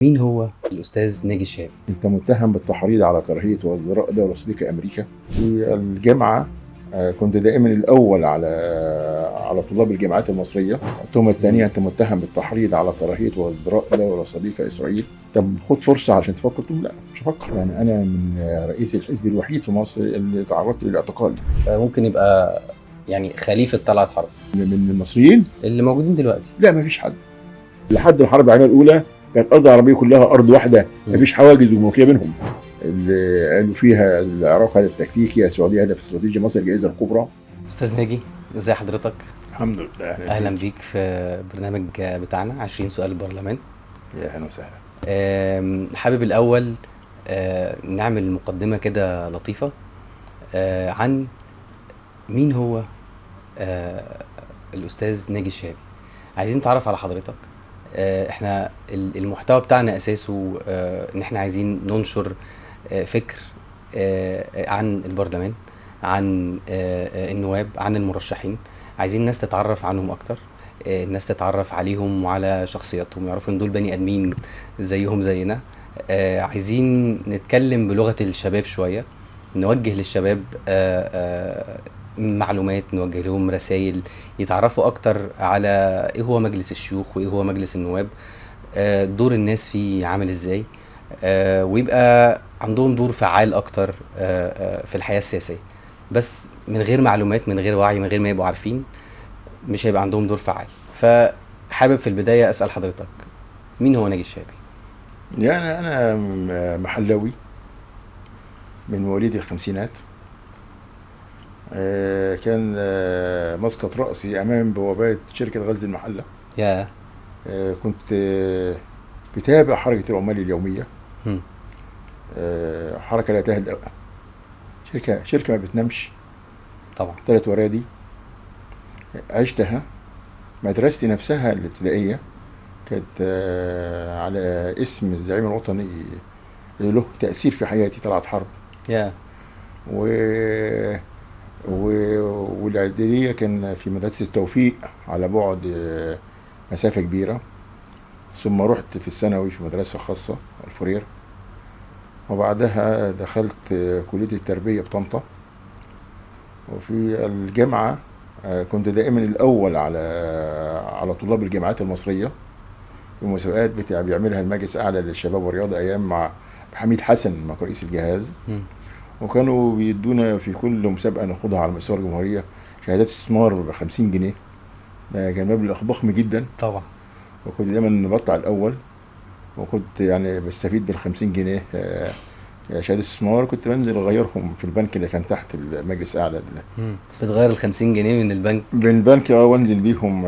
مين هو الأستاذ ناجي الشهابي؟ انت متهم بالتحريض على كراهيه وازدراء دولة صديقة امريكا. في الجامعه كنت دائما الاول على طلاب الجامعات المصريه. التهمه الثانيه انت متهم بالتحريض على كراهيه وازدراء دوله صديقه اسرائيل. طب خد فرصه عشان تفكر. قلت له لا مش هفكر، يعني انا من رئيس الحزب الوحيد في مصر اللي تعرضت للاعتقال. ممكن يبقى يعني خليفة طلعت حرب من المصريين اللي موجودين دلوقتي. لا مفيش حد. لحد الحرب العالميه الاولى كانت الارض العربيه كلها ارض واحده، مفيش حواجز وملكيه بينهم. اللي قالوا فيها العراق هدف تكتيكي، السعوديه هدف استراتيجي، مصر الجائزه الكبرى. أستاذ ناجي، ازي حضرتك؟ الحمد لله. أهلا بيك في برنامج بتاعنا 20 سؤال البرلمان. يا اهلا وسهلا. حابب الأول نعمل مقدمة كده لطيفة عن مين هو الأستاذ ناجي الشهابي. عايزين نتعرف على حضرتك. احنا المحتوى بتاعنا اساسه ان احنا عايزين ننشر فكر عن البرلمان، عن النواب، عن المرشحين. عايزين الناس تتعرف عنهم اكتر، الناس تتعرف عليهم وعلى شخصياتهم، يعرفوا ان دول بني ادمين زيهم زينا. عايزين نتكلم بلغة الشباب شوية، نوجه للشباب معلومات، نوجه لهم رسائل، يتعرفوا اكتر على ايه هو مجلس الشيوخ وايه هو مجلس النواب، دور الناس فيه عامل ازاي، ويبقى عندهم دور فعال اكتر في الحياة السياسية. بس من غير معلومات، من غير وعي، من غير ما يبقوا عارفين، مش هيبقى عندهم دور فعال. فحابب في البداية اسأل حضرتك، مين هو ناجي الشهابي؟ يعني انا محلاوي من مواليد الخمسينات. كان مسقط رأسي أمام بوابات شركة غزل المحلة. يا كنت بتابع حركة العمال اليومية. هم. حركة لا تهدأ، شركة ما بتنامش. طبعا 3 ورادي عشتها. مدرستي نفسها الابتدائية كانت على اسم الزعيم الوطني اللي له تأثير في حياتي، طلعت حرب. يا و والإعدادية كان في مدرسة التوفيق على بعد مسافة كبيرة. ثم رحت في الثانوي في مدرسة خاصة الفورير، وبعدها دخلت كلية التربية بطنطا. وفي الجامعة كنت دائما الأول على طلاب الجامعات المصرية في المسابقات بيعملها المجلس الأعلى للشباب والرياضة أيام مع حميد حسن مع رئيس الجهاز. وكانوا بيدونا في كل مسابقة ناخدها على مستوى الجمهورية شهادات استثمار ب50 جنيه. ده كان مبلغ ضخم جدا طبعا. وكنت دايما بطلع الأول، وكنت يعني بستفيد بال50 جنيه شهادة استثمار. كنت بنزل أغيرهم في البنك اللي كان تحت المجلس الأعلى. بتغير ال50 جنيه من البنك؟ من البنك وانزل بيهم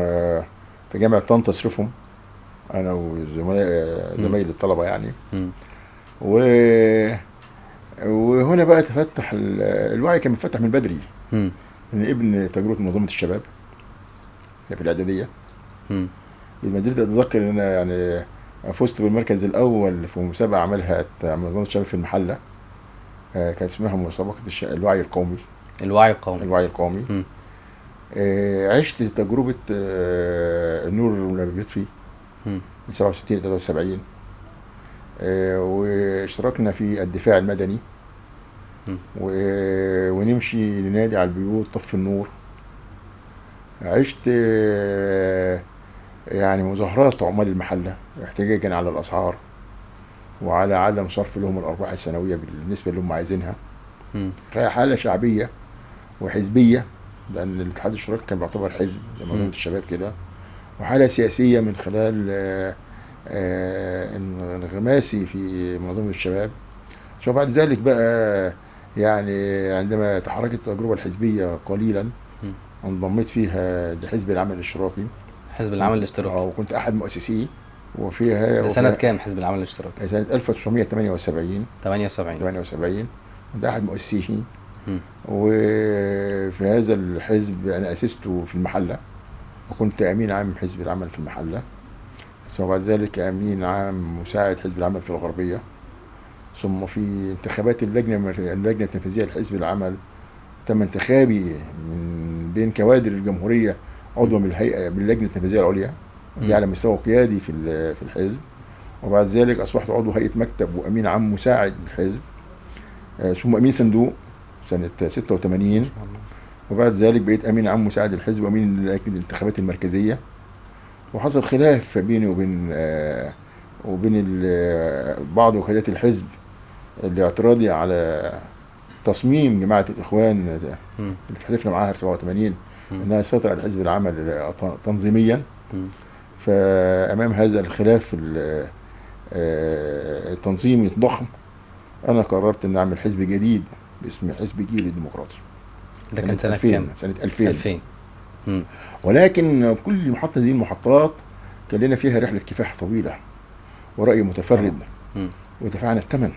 في جامعة طنطا اصرفهم أنا وزمايلي الطلبة يعني. و وهنا بقى تفتح الوعي، كان بيتفتح من بدري. ان ابن تجربه منظمه الشباب في الاعداديه. بالمدرسه اتذكر ان انا يعني فزت بالمركز الاول في مسابقه عملها منظمه الشباب في المحله. كانت اسمها مسابقه الوعي القومي. الوعي القومي. عشت تجربه النور اللي بيطفي من 67 ل 73. واشتركنا في الدفاع المدني ونمشي ننادي على البيوت طفي النور. عشت يعني مظاهرات عمال المحلة احتجاجا على الأسعار وعلى عدم صرف لهم الأرباح السنوية بالنسبة اللي هم عايزينها. حالة شعبية وحزبية، لأن الاتحاد الاشتراكي كان بيعتبر حزب زي منظمة الشباب كده، وحالة سياسية من خلال انغماسي في منظمة الشباب. ثم بعد ذلك بقى يعني عندما تحركت التجربة الحزبية قليلا انضميت فيها لحزب العمل الاشتراكي. حزب العمل الاشتراكي. وكنت احد مؤسسيه. وفيها سنة كام حزب العمل الاشتراكي؟ سنة 1978. 78. كنت احد مؤسسيه. وفي هذا الحزب انا اسسته في المحلة، وكنت امين عام حزب العمل في المحلة. ثم بعد ذلك امين عام مساعد حزب العمل في الغربية. ثم في انتخابات اللجنة التنفيذية لحزب العمل تم انتخابي من بين كوادر الجمهورية عضوا باللجنة التنفيذية العليا، دي على مستوى قيادي في الحزب. وبعد ذلك اصبحت عضو هيئه مكتب وامين عام مساعد للحزب، ثم امين صندوق سنه 86. وبعد ذلك بقيت امين عام مساعد الحزب وامين لجنه الانتخابات المركزيه. وحصل خلاف بيني وبين بعض وكالات الحزب الاعتراضي على تصميم جماعه الاخوان اللي اتحالفنا معاها في 87 انها تسيطر على الحزب العمل تنظيميا. فامام هذا الخلاف التنظيمي الضخم انا قررت ان اعمل حزب جديد باسم حزب جيل الديمقراطي. ده كان سنة كام؟ سنة 2000. 2000. ولكن كل محطة دي المحطات كان لنا فيها رحلة كفاح طويلة ورأي متفرد ودفعنا الثمن.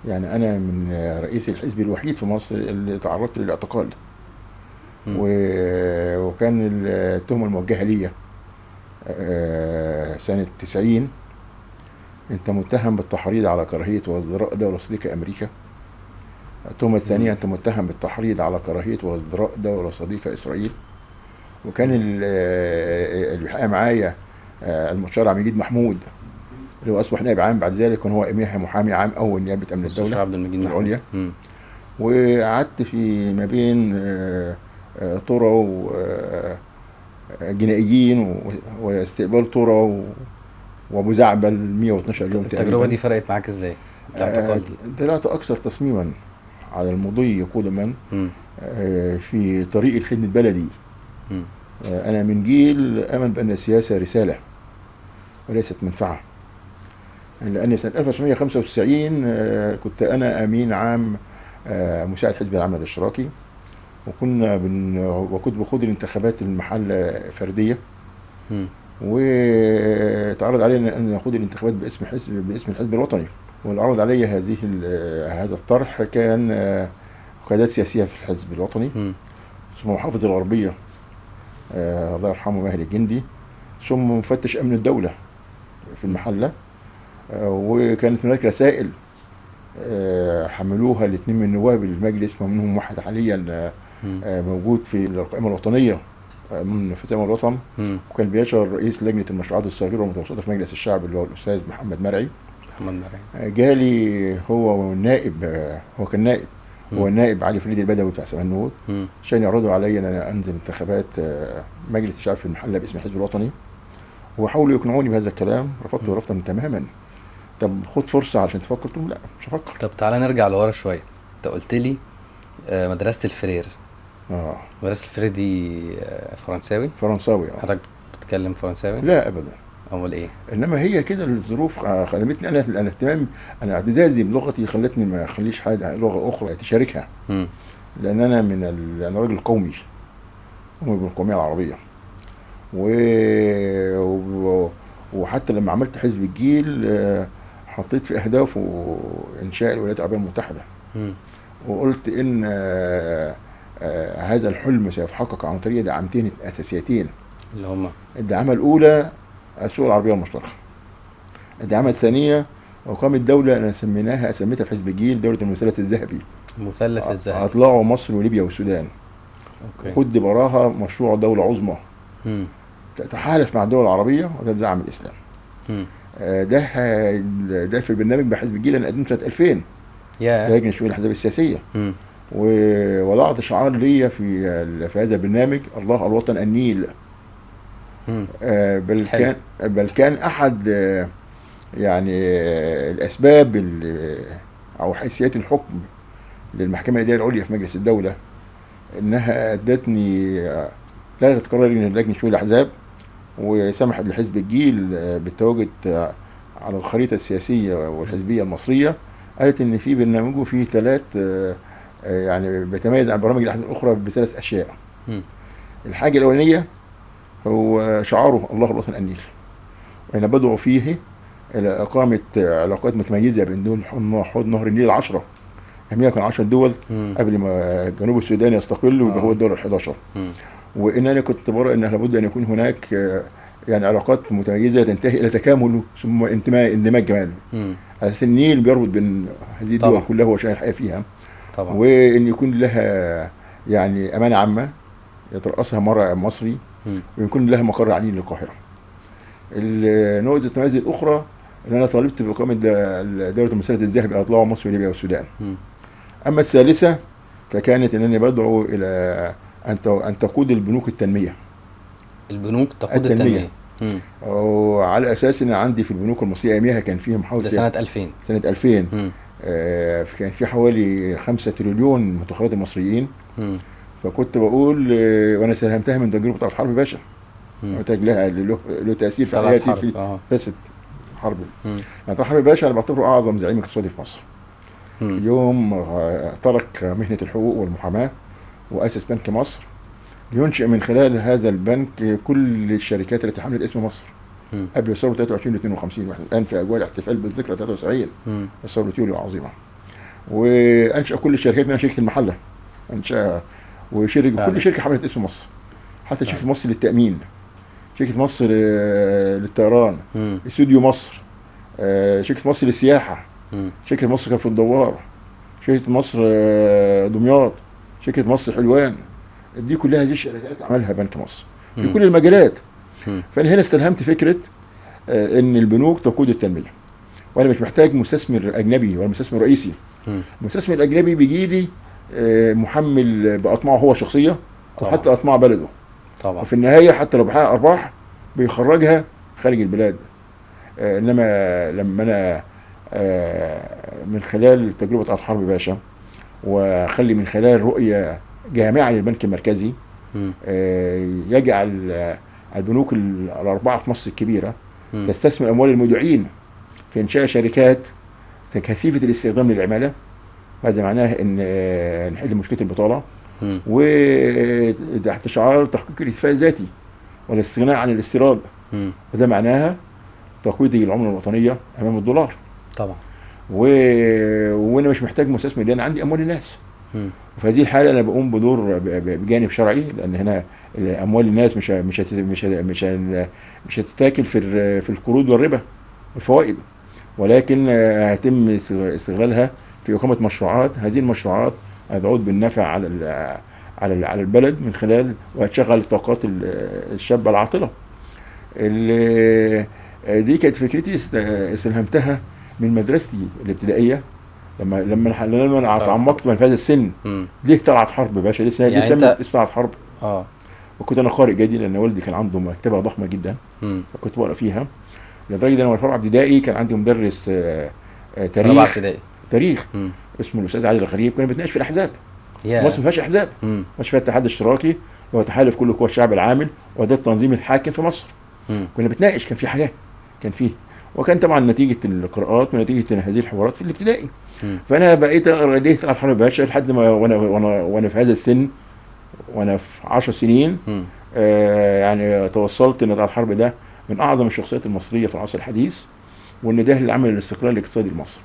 يعني أنا من رئيس الحزب الوحيد في مصر اللي تعرضت للاعتقال، وكان التهمة الموجهة لي سنة 90 أنت متهم بالتحريض على كراهية وازدراء دولة صديقة أمريكا. التهمة الثانية أنت متهم بالتحريض على كراهية وازدراء دولة صديقة إسرائيل. وكان اللي بيحقق معايا المستشار عبد المجيد محمود اللي هو أصبح نائب عام بعد ذلك، وهو أيامها محامي عام أول نيابة أمن الدولة عبد المجيد العليا. وقعدت في ما بين طرى وجنائيين واستقبال طرى وابو زعبل 112 يوم تقريبا. التجربة دي فرقت معاك ازاي؟ طلعت أكثر تصميما على المضي قدما في طريق الخدمة البلدي. أنا من جيل آمن بأن السياسة رسالة وليست منفعة، لأن سنة 1995 كنت أنا أمين عام مساعد حزب العمل الاشتراكي، وكنت بخوض الانتخابات المحلة فردية، وتعرض علينا أن نخوض الانتخابات باسم الحزب الوطني. والعرض علي هذا الطرح كان قيادات سياسية في الحزب الوطني، ثم محافظ الغربية الله يرحمه ماهر الجندي، ثم مفتش أمن الدولة في المحلة. وكانت هناك رسائل حملوها الاثنين من نواب المجلس، ومنهم واحد حاليا موجود في القائمة الوطنية من فتاة الوطن، وكان بيشغل رئيس لجنة المشروعات الصغيرة والمتوسطة في مجلس الشعب اللي هو الأستاذ محمد مرعي. جالي هو والنائب، هو كان نائب، هو النائب علي فريد البدوي بتاع سمنود، عشان يعرضوا علي ان انا انزل انتخابات مجلس الشعب في المحله باسم الحزب الوطني، وحاولوا يقنعوني بهذا الكلام. رفضت رفضا تماما. طب خد فرصه عشان تفكر. قلت لهم لا مش هفكر. طب تعالى نرجع لورا شويه. انت قلت لي مدرسه الفرير. مدرسه الفرير دي فرنساوي. حضرتك بتتكلم فرنساوي؟ لا ابدا. امال ايه؟ انما هي كده الظروف خدمتني انا انا اعتزازي بلغتي خلتني ما اخليش حاجه لغه اخرى تشاركها. لان انا انا راجل قومي بالقوميه العربيه. وحتى لما عملت حزب الجيل حطيت في اهدافه انشاء الولايات العربيه المتحده. وقلت ان هذا الحلم سيتحقق عن طريق دعامتين اساسيتين، اللي هما الدعامه الاولى السوق العربيه المشتركه، الدعامه الثانيه وقامت دوله انا سميتها في حزب الجيل دوله المثلث الذهبي. المثلث الذهبي هطلعوا مصر وليبيا والسودان. خد براها مشروع دوله عظمى تتحالف مع الدول العربيه وتدعم الاسلام. ده في البرنامج بحزب الجيل انا قدمته سنه 2000 لجنه شؤون الاحزاب السياسيه. ووضعت شعار ليا في هذا البرنامج: الله الوطن النيل. بل كان احد يعني الاسباب او حيثيات الحكم للمحكمه الاداريه العليا في مجلس الدوله انها ادتني لغت قرار لجنه شؤون الاحزاب وسمحت لحزب الجيل بالتواجد على الخريطه السياسيه والحزبيه المصريه. قالت ان في برنامجه فيه 3 يعني بيتميز عن برامج الاحزاب الاخرى ب3 اشياء. الحاجه الاولانيه هو شعاره الله الوطن النيل، وأنا بدعو فيه إلى إقامة علاقات متميزة بين دول حوض نهر النيل 10. أمريكا كان 10 دول قبل ما جنوب السودان يستقل ويبقى هو الدولة ال11. وإن أنا كنت برى أن لابد أن يكون هناك يعني علاقات متميزة تنتهي إلى تكامل ثم اندماج كمان. على أساس النيل بيربط بين هذه الدول كلها وعشان الحياة فيها طبعا. وإن يكون لها يعني أمانة عامة يترأسها مصري ويكون لها مقر علني للقاهرة. النقطة التميز الأخرى ان انا طالبت باقامه دوله المثلث الذهبي اطلعوا مصر وليبيا والسودان. مم. اما الثالثه فكانت انني بدعو الى ان تقود البنوك التنميه. البنوك تقود التنميه. وعلى اساس ان عندي في البنوك المصريه اياميها كان فيهم حوالي ده سنه 2000. سنه 2000 كان في حوالي 5 تريليون مدخرات المصريين. فكنت بقول وانا ساهمتها من تجربه بتاعت حرب باشا، قلت لها له تاثير في حياتي في سياسه حرب. يعني حرب باشا انا بعتبره اعظم زعيم اقتصادي في مصر. يوم ترك مهنه الحقوق والمحاماه واسس بنك مصر لينشئ من خلال هذا البنك كل الشركات التي حملت اسم مصر قبل ثوره 23 و 52. واحنا الان في اجواء الاحتفال بالذكرى 73 الثوره اليوليو العظيمه. وانشا كل الشركات منها شركه المحله انشاها، كل شركه حملت اسم مصر، حتى شركه مصر للتامين، شركه مصر للطيران، استوديو مصر، شركه مصر للسياحه، شركه مصر كفر الدوار، شركه مصر دمياط، شركه مصر حلوان. دي كلها هذه الشركات عملها بنك مصر في كل المجالات. فانا هنا استلهمت فكره ان البنوك تقود التنميه، وانا مش محتاج مستثمر اجنبي ولا مستثمر رئيسي. المستثمر الاجنبي بيجي لي محمل باطماعه هو شخصيه وحتى اطماع بلده طبعا، وفي النهايه حتى لو بحقق ارباح بيخرجها خارج البلاد. انما لما انا من خلال تجربه بتاعت حرب باشا واخلي من خلال رؤيه جامعه للبنك المركزي يجعل البنوك الاربعه في مصر الكبيره تستثمر اموال المودعين في انشاء شركات كثيفه الاستخدام للعماله. هذا معناه ان نحل مشكله البطاله وتحت شعار تحقيق الاكتفاء الذاتي والاستغناء عن الاستيراد. وده معناها تقويض العمله الوطنيه امام الدولار طبعا. وانا مش محتاج مستثمر لان عندي اموال الناس. وفي هذه الحاله انا بقوم بدور بجانب شرعي، لان هنا اموال الناس مش هتتاكل في القروض والربا والفوائد، ولكن هيتم استغلالها في اقامه مشروعات. هذه المشروعات هتعود بالنفع على البلد من خلال وهتشغل طاقات الشابه العاطله. دي كانت فكرتي استلهمتها من مدرستي الابتدائيه لما انا تعمقت في هذا السن. ليه طلعت حرب باشا؟ ليه سمت طلعت حرب. وكنت انا قارئ جدي لان والدي كان عنده مكتبه ضخمه جدا فكنت بقرا فيها، لدرجه ان انا في رابعه ابتدائي كان عندي مدرس تاريخ اسمه الاستاذ علي الغريب، كنا بنتناقش في الاحزاب. مصر ما فيهاش احزاب، مش فيها اتحاد اشتراكي هو تحالف كل قوى الشعب العامل وده التنظيم الحاكم في مصر. كنا بنتناقش، كان في حاجه كان فيه، وكان طبعا نتيجه القراءات ونتيجه هذه الحوارات في الابتدائي. فانا بقيت اقرا ليه طلعت حرب باشا لحد ما وانا في هذا السن وانا في 10 سنين يعني توصلت ان طلعت حرب ده من اعظم الشخصيات المصريه في العصر الحديث، وان ده اللي عمل الاستقلال الاقتصادي لمصر.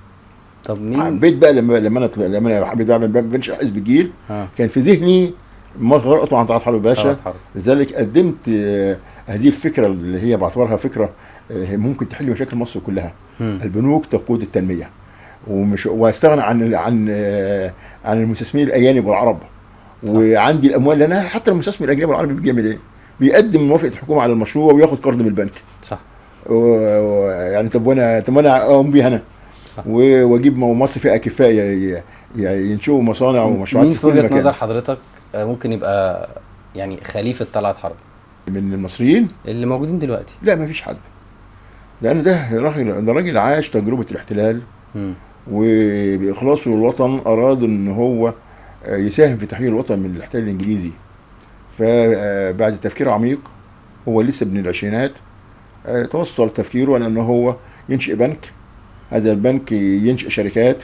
طب مين حبيت بقى لما انا حبيت بقى بنشأ حزب الجيل كان في ذهني ما غرقته عن طلعت حرب باشا. لذلك قدمت هذه الفكره اللي هي بعتبرها فكره ممكن تحل مشاكل مصر كلها. البنوك تقود التنميه واستغنى عن المستثمرين الاجانب والعرب. وعندي الاموال لان حتى المستثمر الاجنبي والعربي بيعمل ايه؟ بيقدم موافقه الحكومه على المشروع وياخد قرض من البنك. صح. يعني طب وانا اقوم بيه انا واجيب مصر فيها كفايه ينشئوا مصانع ومشروعات. مين في وجهه نظر حضرتك ممكن يبقى يعني خليفه طلعت حرب من المصريين اللي موجودين دلوقتي؟ لا ما فيش حد، لان ده راجل عاش تجربه الاحتلال وباخلاصه للوطن اراد ان هو يساهم في تحرير الوطن من الاحتلال الانجليزي. فبعد تفكير عميق هو لسه ابن العشرينات توصل تفكيره على ان هو ينشئ بنك. هذا البنك ينشئ شركات،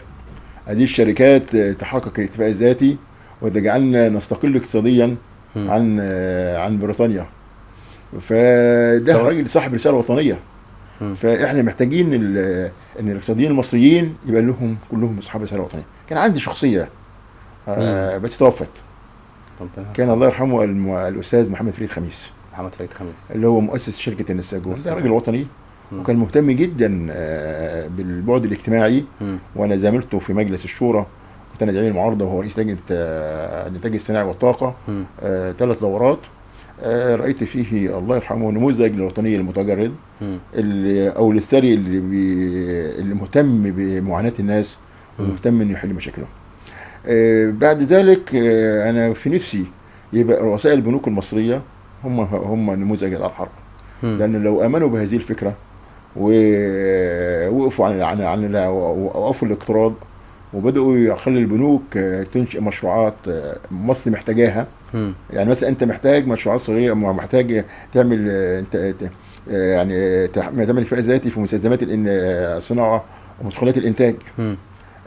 هذه الشركات تحقق الاكتفاء الذاتي وتجعلنا نستقل اقتصاديا عن بريطانيا. فده راجل صاحب رساله وطنيه. فاحنا محتاجين ان الاقتصاديين المصريين يبقى لهم كلهم اصحاب رساله وطنيه. كان عندي شخصيه بس توفت، كان الله يرحمه الاستاذ محمد فريد خميس اللي هو مؤسس شركه النساجون. ده راجل وطني وكان مهتم جدا بالبعد الاجتماعي. وانا زاملته في مجلس الشورى، كنت انا زعيم المعارضه وهو رئيس لجنه الانتاج الصناعي والطاقه 3 دورات. رأيت فيه الله يرحمه نموذج للوطنية المتجرد، مم. او الثري اللي مهتم بمعاناة الناس ومهتم انه يحل مشاكلهم. بعد ذلك انا في نفسي يبقى رؤساء البنوك المصرية هم نموذج الحرب، لان لو امنوا بهذه الفكرة ووقفوا عن وقفوا الاقتراض وبداوا يخلي البنوك تنشئ مشروعات مصر محتاجاها. يعني مثلا انت محتاج مشروعات صغيره، محتاج تعمل يعني تعمل فئة ذاتي في مستلزمات الصناعه ومدخلات الانتاج.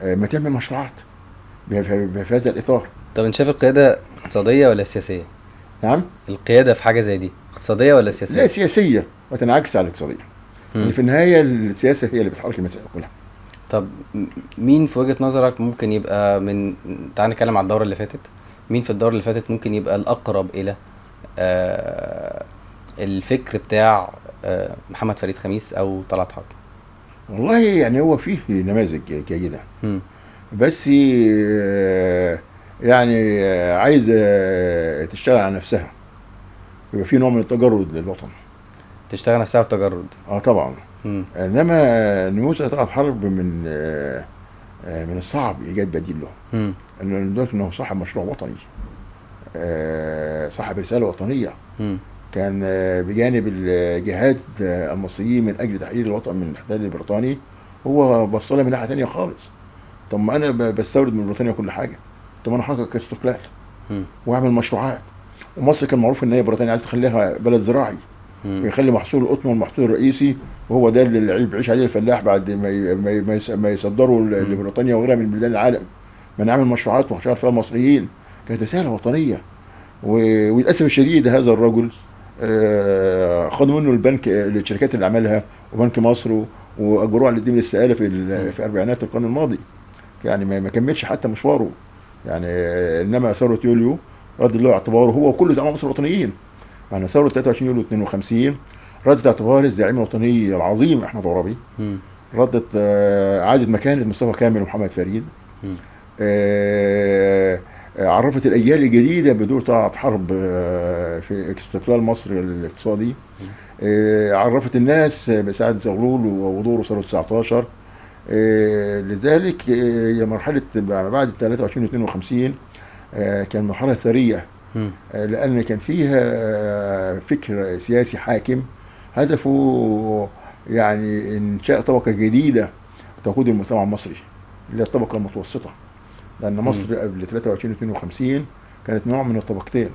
ما تعمل مشروعات في هذا الاطار. طب انت شايف القياده اقتصاديه ولا سياسيه؟ نعم، القياده في حاجه زي دي اقتصاديه ولا سياسيه؟ لا، سياسيه وتنعكس على الاقتصاديه. يعني في النهايه السياسه هي اللي بتحرك المسائل كلها. طب مين في وجهة نظرك ممكن يبقى تعال نتكلم على الدورة اللي فاتت، مين في الدورة اللي فاتت ممكن يبقى الأقرب إلى الفكر بتاع محمد فريد خميس أو طلعت حرب؟ والله يعني هو فيه نماذج جيدة، بس يعني عايزة تشتغل على نفسها، يبقى في نوع من التجرد للوطن. تشتغل نفسها والتجرد؟ طبعا. انما نموذج طلعت حرب من الصعب ايجاد بديل له، انه صاحب مشروع وطني، صاحب رساله وطنيه. كان بجانب الجهاد المصريين من اجل تحرير الوطن من الاحتلال البريطاني، هو بص لها من ناحيه ثانيه خالص. طب ما انا بستورد من بريطانيا كل حاجه، طب انا احقق استقلال واعمل مشروعات. ومصر كان معروف ان هي بريطانيا عايز تخليها بلد زراعي ويخلي محصول القطن والمحصول الرئيسي، وهو ده اللي بيعيش عليه الفلاح بعد ما يصدروا لبريطانيا وغيرها من بلدان العالم. ما نعمل مشروعات وشغال فيها المصريين، كانت رساله وطنيه. وللاسف الشديد هذا الرجل خدوا منه البنك، الشركات اللي عملها وبنك مصر، واجبروه على تقديم الاستقاله في اربعينات القرن الماضي. يعني ما كملش حتى مشواره. يعني انما ثوره يوليو رد له اعتباره هو وكل زعماء مصر الوطنيين. يعني ثوره 23 يوليو 52 ردت اعتبار الزعيم الوطني العظيم احمد عرابي، ردت اعاده مكانه مصطفى كامل ومحمد فريد، عرفت الاجيال الجديده بدور طلعت حرب في استقلال مصر الاقتصادي، عرفت الناس بسعادة زغلول ودوره ثوره 19. لذلك هي مرحله بعد 23 و 52 كان مرحله ثريه، لان كان فيها فكر سياسي حاكم هدفه يعني انشاء طبقه جديده تقود المجتمع المصري، اللي هي الطبقه المتوسطه. لان مصر قبل 23 و 52 كانت نوع من الطبقتين،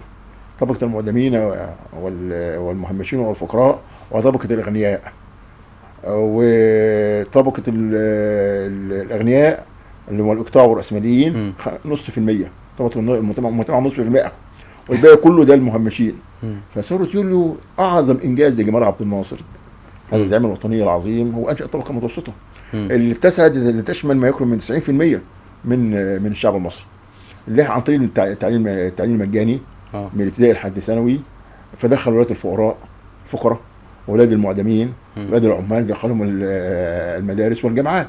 طبقه المقدمين والمهمشين والفقراء، وطبقه الاغنياء. وطبقه الاغنياء اللي هو الاقطاع والراسماليين نص في المية، طبقه المجتمع نص في المية، والباقي كله ده المهمشين. فثوره يوليو اعظم انجاز لجمال عبد الناصر هذا الزعيم الوطني العظيم هو انشا الطبقه المتوسطه اللي اللي تشمل ما يقرب من 90% من الشعب المصري، اللي عن طريق التعليم المجاني من الابتدائي لحد ثانوي. فدخل ولاد الفقراء واولاد المعدمين واولاد العمال، دخلهم المدارس والجامعات.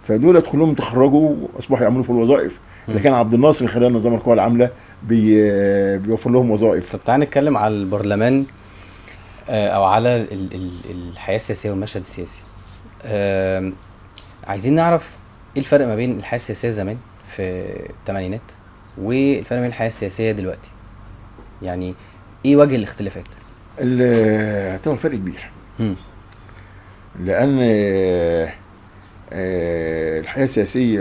فدول كلهم تخرجوا واصبحوا يعملوا في الوظائف اللي كان عبد الناصر خلال نظام القوى العامله بيوفر لهم وظائف. طب تعالى نتكلم على البرلمان او على الحياه السياسيه والمشهد السياسي. عايزين نعرف ايه الفرق ما بين الحياه السياسيه زمان في الثمانينات والفرق بين الحياه السياسيه دلوقتي، يعني ايه وجه الاختلافات؟ طبعا فرق كبير، لان الحياه السياسيه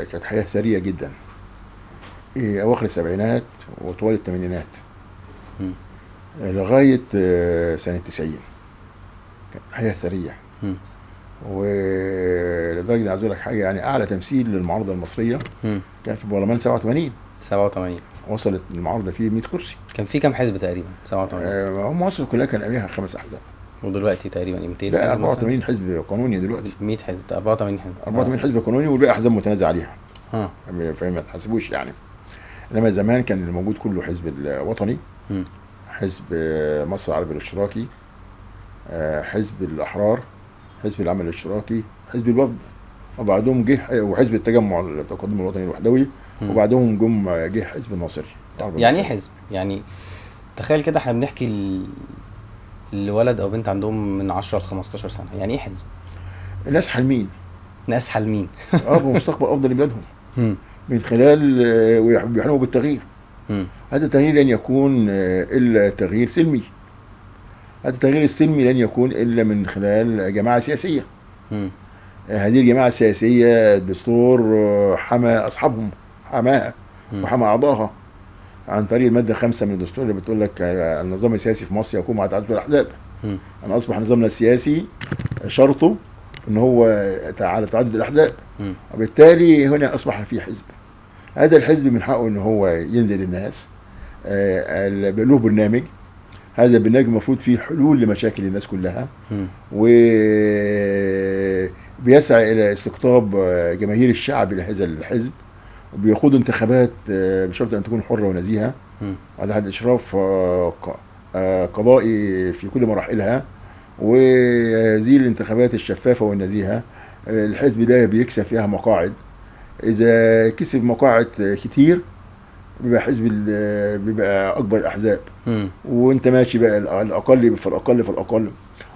كانت حياه ثريه جدا اواخر السبعينات وطوال الثمانينات لغايه سنه 90 كانت حياه ثريه. ولدرجه ان عايز اقول لك حاجه، يعني اعلى تمثيل للمعارضه المصريه كان في برلمان 87 وصلت المعارضه فيه 100 كرسي. كان في كام حزب تقريبا 87؟ هم مصر كلها كان قبلها 5 احزاب، ودلوقتي تقريبا 200. لا 84 حزب قانوني دلوقتي. 100 حزب، 84 حزب. 84 حزب قانوني والباقي احزاب متنازع عليها. فما تحسبوش يعني. انما زمان كان اللي موجود كله حزب الوطني، حزب مصر العربي الاشتراكي، حزب الاحرار، حزب العمل الاشتراكي، حزب الوفد، وبعدهم جه وحزب التجمع التقدم الوطني الوحدوي، وبعدهم جه حزب الناصري. يعني ايه حزب؟ يعني تخيل كده احنا بنحكي لولد او بنت عندهم من 10 ل 15 سنه، يعني ايه حزب؟ الناس حالمين ناس حالمين. بمستقبل افضل لبلادهم مم. من خلال بيحلموا بالتغيير. مم. هذا التغيير لن يكون الا تغيير سلمي. هذا التغيير السلمي لن يكون الا من خلال جماعه سياسيه. مم. هذه الجماعه السياسيه الدستور حمى اصحابهم، حماها مم. وحمى اعضائها عن طريق الماده 5 من الدستور اللي بتقول لك النظام السياسي في مصر يقوم على تعدد الاحزاب. مم. أن أصبح نظامنا السياسي شرطه أن هو على تعدد الأحزاب، مم. وبالتالي هنا أصبح في حزب. هذا الحزب من حقه أن هو ينزل الناس، له برنامج. هذا البرنامج المفروض فيه حلول لمشاكل الناس كلها، مم. وبيسعى إلى استقطاب جماهير الشعب إلى هذا الحزب، وبيخوض انتخابات بشرط أن تكون حرة ونزيهة مم. على حد إشراف قضائي في كل مراحلها. وهذه الانتخابات الشفافة والنزيهة الحزب ده بيكسب فيها مقاعد. إذا كسب مقاعد كتير بيبقى حزب بيبقى أكبر الأحزاب، مم. وأنت ماشي بقى الأقل فالأقل فالأقل.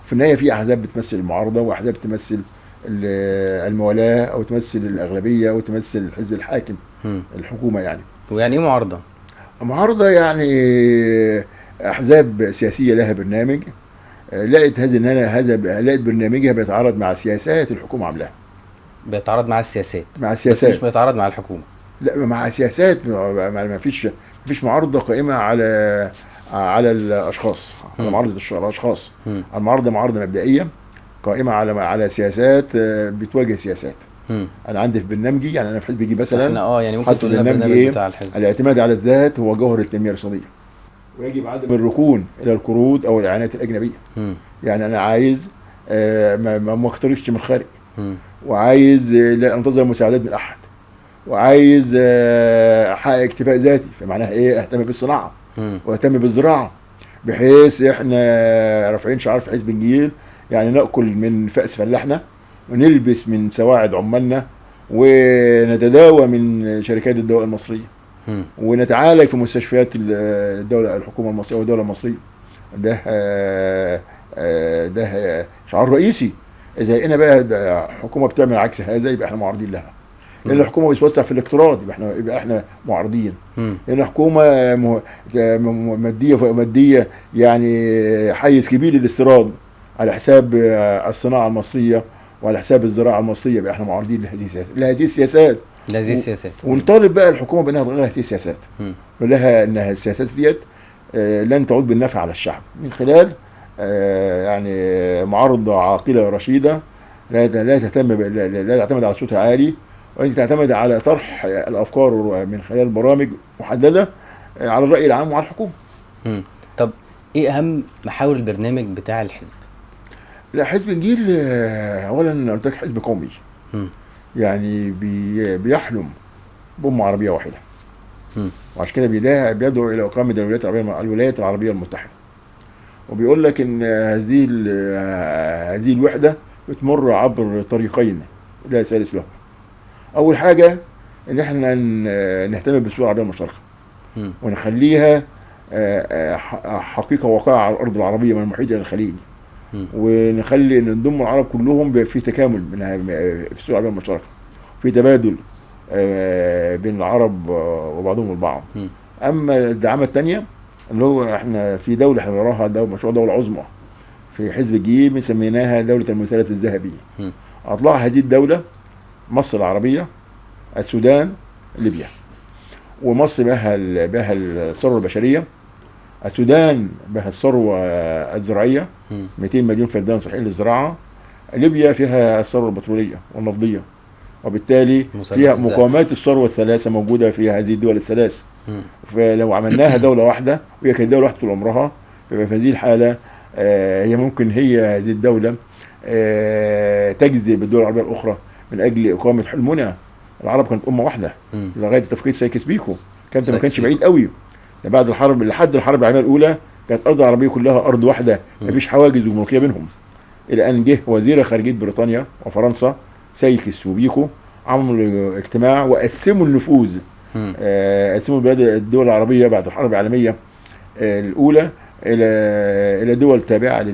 في النهاية في أحزاب بتمثل المعارضة، وأحزاب تمثل الموالاة، أو تمثل الأغلبية، أو تمثل الحزب الحاكم، مم. الحكومة يعني. ويعني ايه معارضه؟ معارضة يعني أحزاب سياسية لها برنامج، لقيت لقيت برنامجها بيتعارض مع سياسات الحكومة عاملاها. بيتعارض مع السياسات مع بس السياسات، مش بيتعارض مع الحكومه. لا مع سياسات. ما فيش معارضة قائمة على الأشخاص، على معارضة الأشخاص. مم. المعارضة معارضة مبدئية قائمة على سياسات بتواجه سياسات. مم. أنا عندي في برنامجي، يعني أنا في حزبي مثلا احنا يعني ممكن حاطط تقول لنا برنامجي البرنامج بتاع الحزب. الاعتماد على الذات هو جوهر التنمية الاقتصادية، ويجب عدم الركون إلى القروض أو الإعانات الأجنبية. مم. يعني أنا عايز ما اقترضش من الخارج، مم. وعايز لا انتظر مساعدات من احد، وعايز احقق اكتفاء ذاتي. فمعناها ايه؟ اهتم بالصناعه مم. واهتم بالزراعه، بحيث احنا رافعين شعار في حزب الجيل، يعني ناكل من فأس فلاحنا، ونلبس من سواعد عمالنا، ونتداوى من شركات الدواء المصريه، مم. ونتعالج في مستشفيات الدوله، الحكومه المصريه والدوله المصريه. ده ده شعار رئيسي. اذا لقينا بقى حكومه بتعمل عكس هذا يبقى احنا معارضين لها. لان الحكومه بتوسع في الاقتراض يبقى احنا معارضين. مم. لان حكومه ماديه يعني حيز كبير للاستيراد على حساب الصناعه المصريه وعلى حساب الزراعه المصريه، يبقى احنا معارضين لهذه السياسات. هذه السياسات. ونطالب بقى الحكومه بانها تغير هذه السياسات، مم. ولها انها السياسات ديت لن تعود بالنفع على الشعب من خلال يعني معارضه عاقله رشيده، لا تعتمد على الصوت العالي، وانت تعتمد على طرح الافكار من خلال برامج محدده على الراي العام وعلى الحكومه. مم. طب ايه اهم محاور البرنامج بتاع الحزب؟ لا، حزب الجيل اولا قلت لك حزب قومي. مم. يعني بيحلم بأمة عربية واحدة. مم. وعشان كده بيدعو إلى إقامة الولايات العربية المتحدة. وبيقول لك إن هذه الوحدة بتمر عبر طريقين لا ثالث له. أول حاجة إن إحنا نهتم بالسوق العربية المشتركة، مم. ونخليها حقيقة واقعة على الأرض العربية من المحيط إلى الخليج. مم. ونخلي إن نضم العرب كلهم في تكامل في السوق العربية المشتركة، في تبادل بين العرب وبعضهم البعض. مم. اما الدعامه الثانيه اللي هو احنا في دوله احنا بنراها مشروع دوله عظمى في حزب الجيل سميناها دوله المثلث الذهبي. مم. اطلع هذه الدوله مصر العربيه، السودان، ليبيا. ومصر بها الثروه البشريه، السودان بها الثروه الزراعيه، مم. 200 مليون فدان صحيح للزراعه. ليبيا فيها الثروه البتروليه والنفطيه، وبالتالي فيها مقومات الثروه الثلاثه موجوده في هذه الدول الثلاث. فلو عملناها دوله واحده، وهي كانت دوله واحده طول عمرها، ففي هذه الحاله هي ممكن هذه الدوله تجذب الدول العربيه الاخرى من اجل اقامه حلمنا. العرب كانت امه واحده لغايه تفقيد سايكس بيكو، ما كانش بعيد قوي. بعد الحرب لحد الحرب العالميه الاولى كانت الارض العربيه كلها ارض واحده، ما فيش حواجز وملكيه بينهم، الى ان جه وزير خارجيه بريطانيا وفرنسا سايكس وبيكو، عملوا اجتماع وقسموا النفوذ. قسموا الدول العربيه بعد الحرب العالميه الاولى الى دول تابعه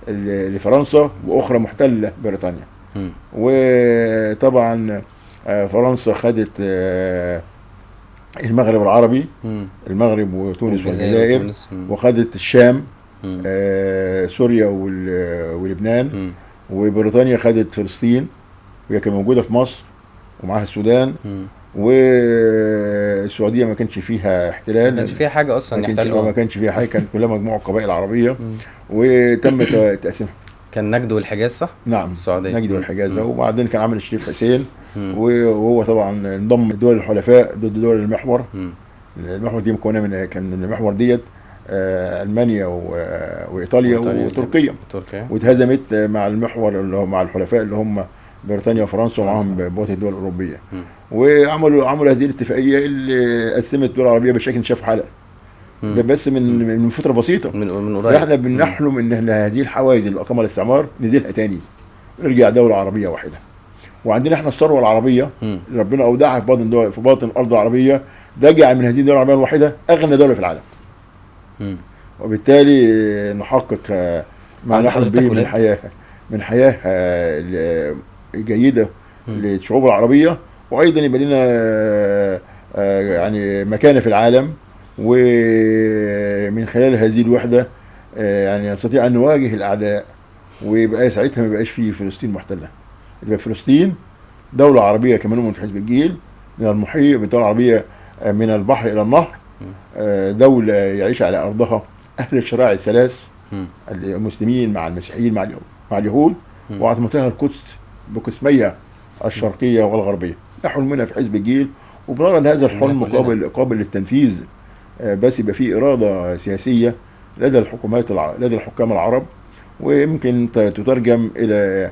لفرنسا، واخرى محتله بريطانيا. وطبعا فرنسا خدت المغرب العربي، المغرب وتونس والجزائر، وخدت الشام، سوريا ولبنان. وبريطانيا خدت فلسطين، وهي كانت موجوده في مصر ومعاها السودان. والسعوديه ما كانش فيها احتلال، ما كانش فيها حاجه اصلا يحتلوها، ما كانش فيها حاجه، كانت كلها مجموعه قبائل عربيه. وتم تقسيمها. كان نجد والحجاز صح؟ نعم، السعوديه، نجد والحجاز. وبعدين كان عامل الشريف حسين، وهو طبعا انضم دول الحلفاء ضد دول المحور. المحور دي مكونه من، كان المحور ديت المانيا وايطاليا وتركيا. واتهزمت مع المحور اللي هو مع الحلفاء اللي هم بريطانيا وفرنسا، ومعاهم بقيه الدول الاوروبيه. وعملوا هذه الاتفاقيه اللي قسمت الدول العربيه بشكل شاف حلقه. ده بس من فتره بسيطه، من قريب. فاحنا بنحلم ان هذه الحواجز اللي اقامها الاستعمار نزيلها تاني، نرجع دوله عربيه واحده. وعندنا احنا الثروه العربيه اللي ربنا اودعها في باطن الارض العربيه، ده جعل من هذه الدوله العربيه الواحده اغنى دوله في العالم. وبالتالي نحقق ما نحلم به من حياه جيده للشعوب العربيه، وايضا يبقى لنا يعني مكانه في العالم. ومن خلال هذه الوحده يعني نستطيع ان نواجه الاعداء، ويبقى ساعتها ما يبقاش في فلسطين محتله، تبقى فلسطين دوله عربيه كمان من حزب الجيل، من المحيط بالدوله العربيه من البحر الى النهر، دوله يعيش على ارضها اهل الشرائع الثلاث، المسلمين مع المسيحيين مع اليهود، وعظمتها القدس بقسميها الشرقيه والغربيه. ده حلمنا في حزب الجيل، وبنرى ان هذا الحلم قابل للتنفيذ، بس يبقى فيه اراده سياسيه لدى الحكام العرب، ويمكن تترجم الى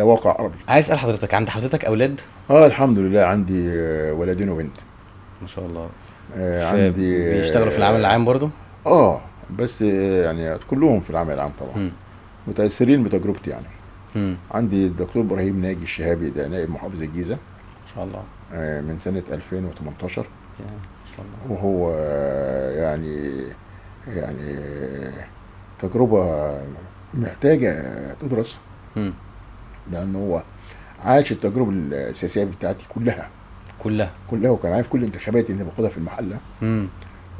واقع عربي. عايز اسال حضرتك، عند حضرتك اولاد؟ الحمد لله، عندي ولدين وبنت. ما شاء الله. عندي بيشتغلوا في العمل العام برضو؟ بس يعني كلهم في العمل العام طبعا. متاثرين بتجربتي يعني. عندي الدكتور ابراهيم ناجي الشهابي، ده نائب محافظ الجيزه ما شاء الله، من سنه 2018. ما شاء الله. وهو يعني تجربه محتاجه تدرس، لانه هو عاش التجربه السياسيه بتاعتي كلها، وكان عارف كل الانتخابات اللي باخدها في المحله.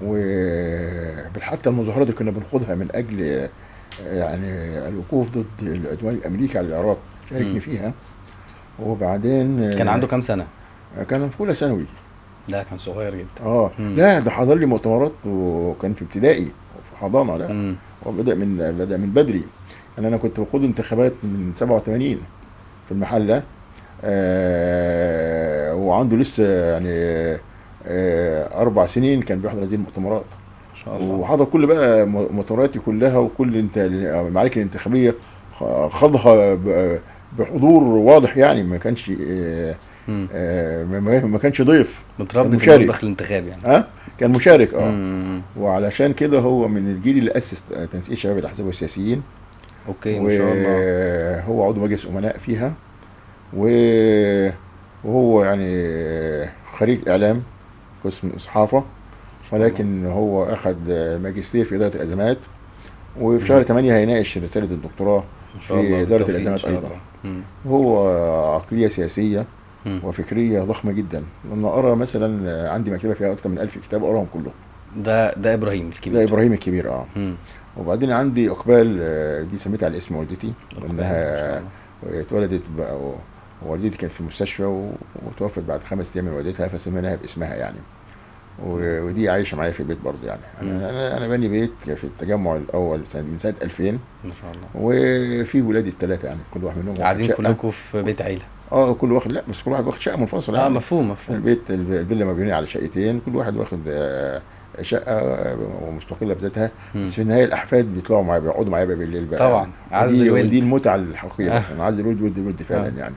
وحتى المظاهرات اللي كنا بنخوضها من اجل يعني الوقوف ضد العدوان الامريكي على العراق شاركني فيها. وبعدين كان عنده كام سنه؟ كان في اولى ثانوي. لا كان صغير جدا. لا ده حضر لي مؤتمرات، وكان في ابتدائي وفي حضانه. لا وبدا من بدري. يعني انا كنت بقود انتخابات من 87 في المحله، وعنده لسه يعني 4 سنين كان بيحضر هذه المؤتمرات. ما شاء الله. وحضر كل بقى مؤتمراتي كلها، وكل المعارك الانتخابيه خاضها بحضور واضح. يعني ما كانش ما كانش ضيف، متربي في المطبخ الانتخابي يعني. كان مشارك. وعلشان كده هو من الجيل اللي اسس تنسيق شباب الاحزاب والسياسيين. اوكي، ما شاء الله. هو عضو مجلس امناء فيها، وهو يعني خريج اعلام قسم صحافه، ولكن هو اخذ ماجستير في اداره الازمات، وفي شهر 8 هيناقش رساله الدكتوراه في اداره الازمات ايضا. وهو عقليه سياسيه وفكريه ضخمه جدا. لما ارى مثلا عندي مكتبه فيها اكثر من 1000 كتاب اقراهم كلهم. ده ابراهيم الكبير. ده ابراهيم الكبير. وبعدين عندي اقبال، دي سميتها على اسم والدتي، لانها اتولدت ووالدتي كانت في المستشفى وتوفت بعد 5 ايام من ولادتها، فسميناها باسمها يعني. ودي عايشه معايا في البيت برضه يعني. انا بني بيت في التجمع الاول من سنه 2000. ما شاء الله. وفي ولادي الثلاثه يعني، كل واحد منهم قاعدين كلكم في بيت عيله؟ كل واحد، لا بس كل واحد واخد شقه منفصله يعني. مفهوم. البيت الفيلا مبنيه على شقتين، كل واحد واخد شقه ومستقله بذاتها. بس في النهايه الاحفاد بيطلعوا معايا، بيقعدوا معايا بالليل بقى. طبعا عز الولد، ودي المتعه الحقيقيه. انا عايز الولد فعلا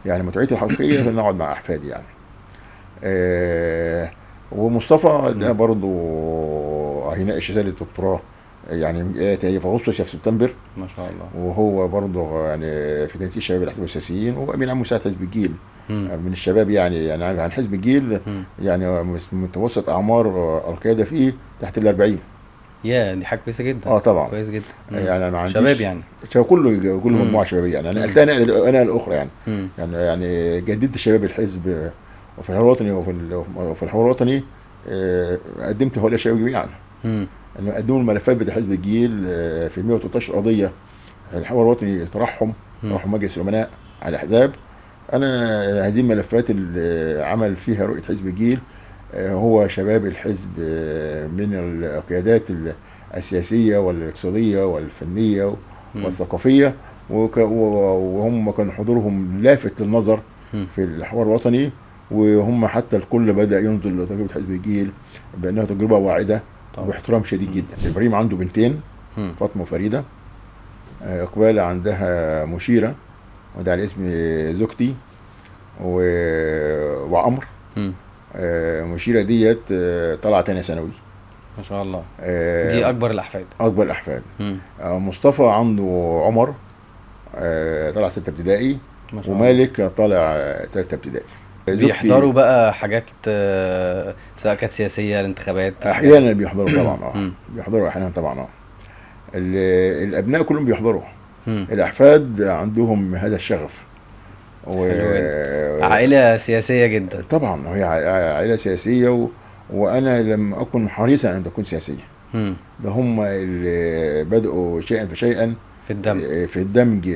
يعني متعتي الحقيقيه ان اقعد مع احفادي يعني. ومصطفى ده برضه هيناقش رساله دكتوراه يعني هي في اغسطس يا في سبتمبر. ما شاء الله. وهو برضه يعني في تنسيق شباب الاحزاب والسياسيين، وهو امين عام مساعد حزب الجيل مم. من الشباب. يعني عن حزب الجيل مم. يعني متوسط اعمار القياده فيه تحت ال40. يا دي حاجه كويسه جدا. اه طبعا. كويس جدا. يعني انا ما عنديش شباب يعني. شباب، كل مم. مجموعه شبابيه يعني. انا مم. نقلتها انا الاخرى يعني. مم. يعني جددت شباب الحزب وفي الحوار الوطني وفي الحوار الوطني قدمت هؤلاء الشباب جميعا. مم. انه قدموا الملفات بتاع حزب الجيل في 113 قضيه. الحوار الوطني طرحهم مجلس الامناء على الاحزاب. انا هذه الملفات اللي عمل فيها رؤيه حزب الجيل هو شباب الحزب من القيادات السياسيه والاقتصاديه والفنيه والثقافيه، وهم كان حضورهم لافت للنظر مم. في الحوار الوطني. وهم حتى الكل بدا ينظر لتجربه حزب الجيل بانها تجربه واعده طبعا. وباحترام شديد جدا. ابراهيم عنده بنتين، مم. فاطمه وفريده. اقبال عندها مشيره وده على اسم زوجتي وعمر. مم. مشيره ديت طالعه تانية ثانوي. ما شاء الله. دي اكبر الاحفاد. اكبر الاحفاد. مم. مصطفى عنده عمر طالع 6 ابتدائي. ما شاء الله. ومالك طالع 3 ابتدائي. بيحضروا بقى حاجات سواء كانت سياسيه، الانتخابات؟ احيانا بيحضروا طبعا. مم. بيحضروا احيانا طبعا. الابناء كلهم بيحضروا. مم. الاحفاد عندهم هذا الشغف. عائله سياسيه جدا. طبعا هي عائله سياسيه وانا لم اكن حريصا ان تكون سياسيه. مم. ده هم اللي بدأوا شيئا فشيئا في الدم. في الدمج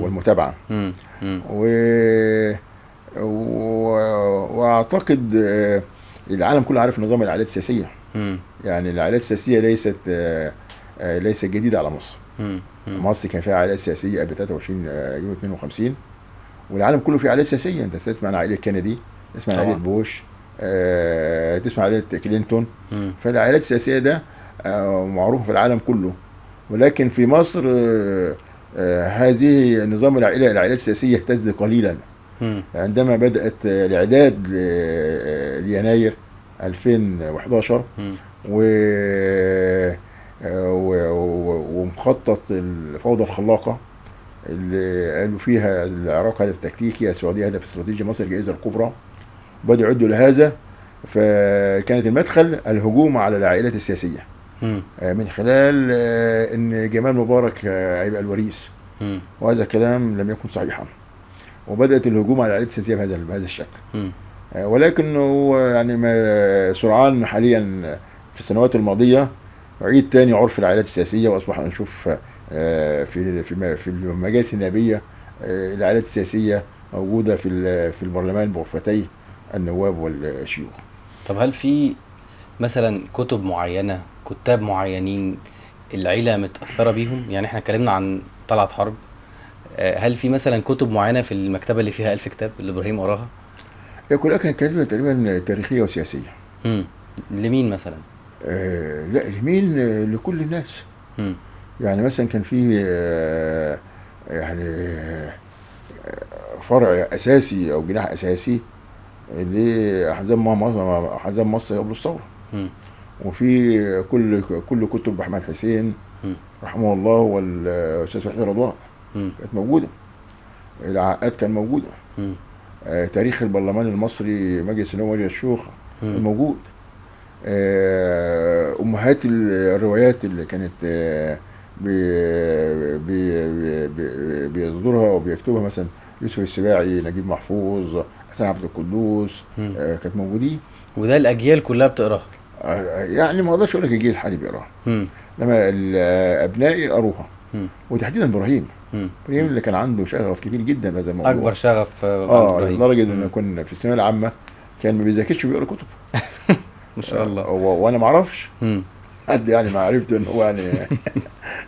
والمتابعه. مم. مم. واعتقد العالم كله عارف نظام العائلات السياسيه. مم. يعني العائلات السياسيه ليست جديده على مصر. مم. مصر كان فيها عائلات سياسيه قبل 23 يونيو 52، والعالم كله فيه عائلات سياسيه. انت تسمع عن عائله كينيدي، تسمع عن عائله بوش، تسمع عن عائله كلينتون. فالعائلات السياسيه ده معروف في العالم كله. ولكن في مصر هذه نظام العائلات السياسيه اهتز قليلا عندما بدات الاعداد ليناير 2011 ومخطط الفوضى الخلاقه اللي قالوا فيها العراق هدف تكتيكي، السعوديه هدف استراتيجي، مصر الجائزه الكبرى. بدأوا يعدوا لهذا. فكانت المدخل الهجوم على العائلات السياسيه من خلال ان جمال مبارك هيبقى الوريث، وهذا كلام لم يكن صحيحا. وبدأت الهجوم على العائلات السياسيه بهذا الشكل. ولكنه يعني سرعان حاليا في السنوات الماضيه عيد تاني عرف العائلات السياسيه، واصبح نشوف في المجالس النيابيه العائلات السياسيه موجوده في البرلمان بغرفتي النواب والشيوخ. طب هل في مثلا كتب معينه، كتاب معينين العيله متاثره بيهم؟ يعني احنا اتكلمنا عن طلعت حرب، هل في مثلا كتب معينه في المكتبه اللي فيها 1000 كتاب اللي ابراهيم قراها؟ هي كلها كانت كاتبه تقريبا تاريخيه وسياسيه. لمين مثلا؟ لا لمين؟ لكل الناس. يعني مثلا كان في يعني فرع اساسي او جناح اساسي لاحزاب مصر قبل الثوره. وفي كل كتب احمد حسين رحمه الله والاستاذ فتحي رضوان كانت موجوده. العقاد كان موجوده. تاريخ البرلمان المصري مجلس النواب ولي الشيوخ كان موجود. امهات الروايات اللي كانت بيصدرها وبيكتبها مثلا يوسف السباعي، نجيب محفوظ، حسن عبد القدوس كانت موجودين. وده الاجيال كلها بتقراها؟ يعني ما اقدرش اقول لك الجيل الحالي بيقراها، لما ابنائي قروها. وتحديدا ابراهيم اللي كان عنده شغف كبير جدا بهذا الموضوع، اكبر شغف ابراهيم، لدرجه ان كنا في الثانويه العامه كان ما بيذاكرش وبيقرا كتب. ما شاء الله. وانا ما اعرفش حد يعني ما عرفت ان هو يعني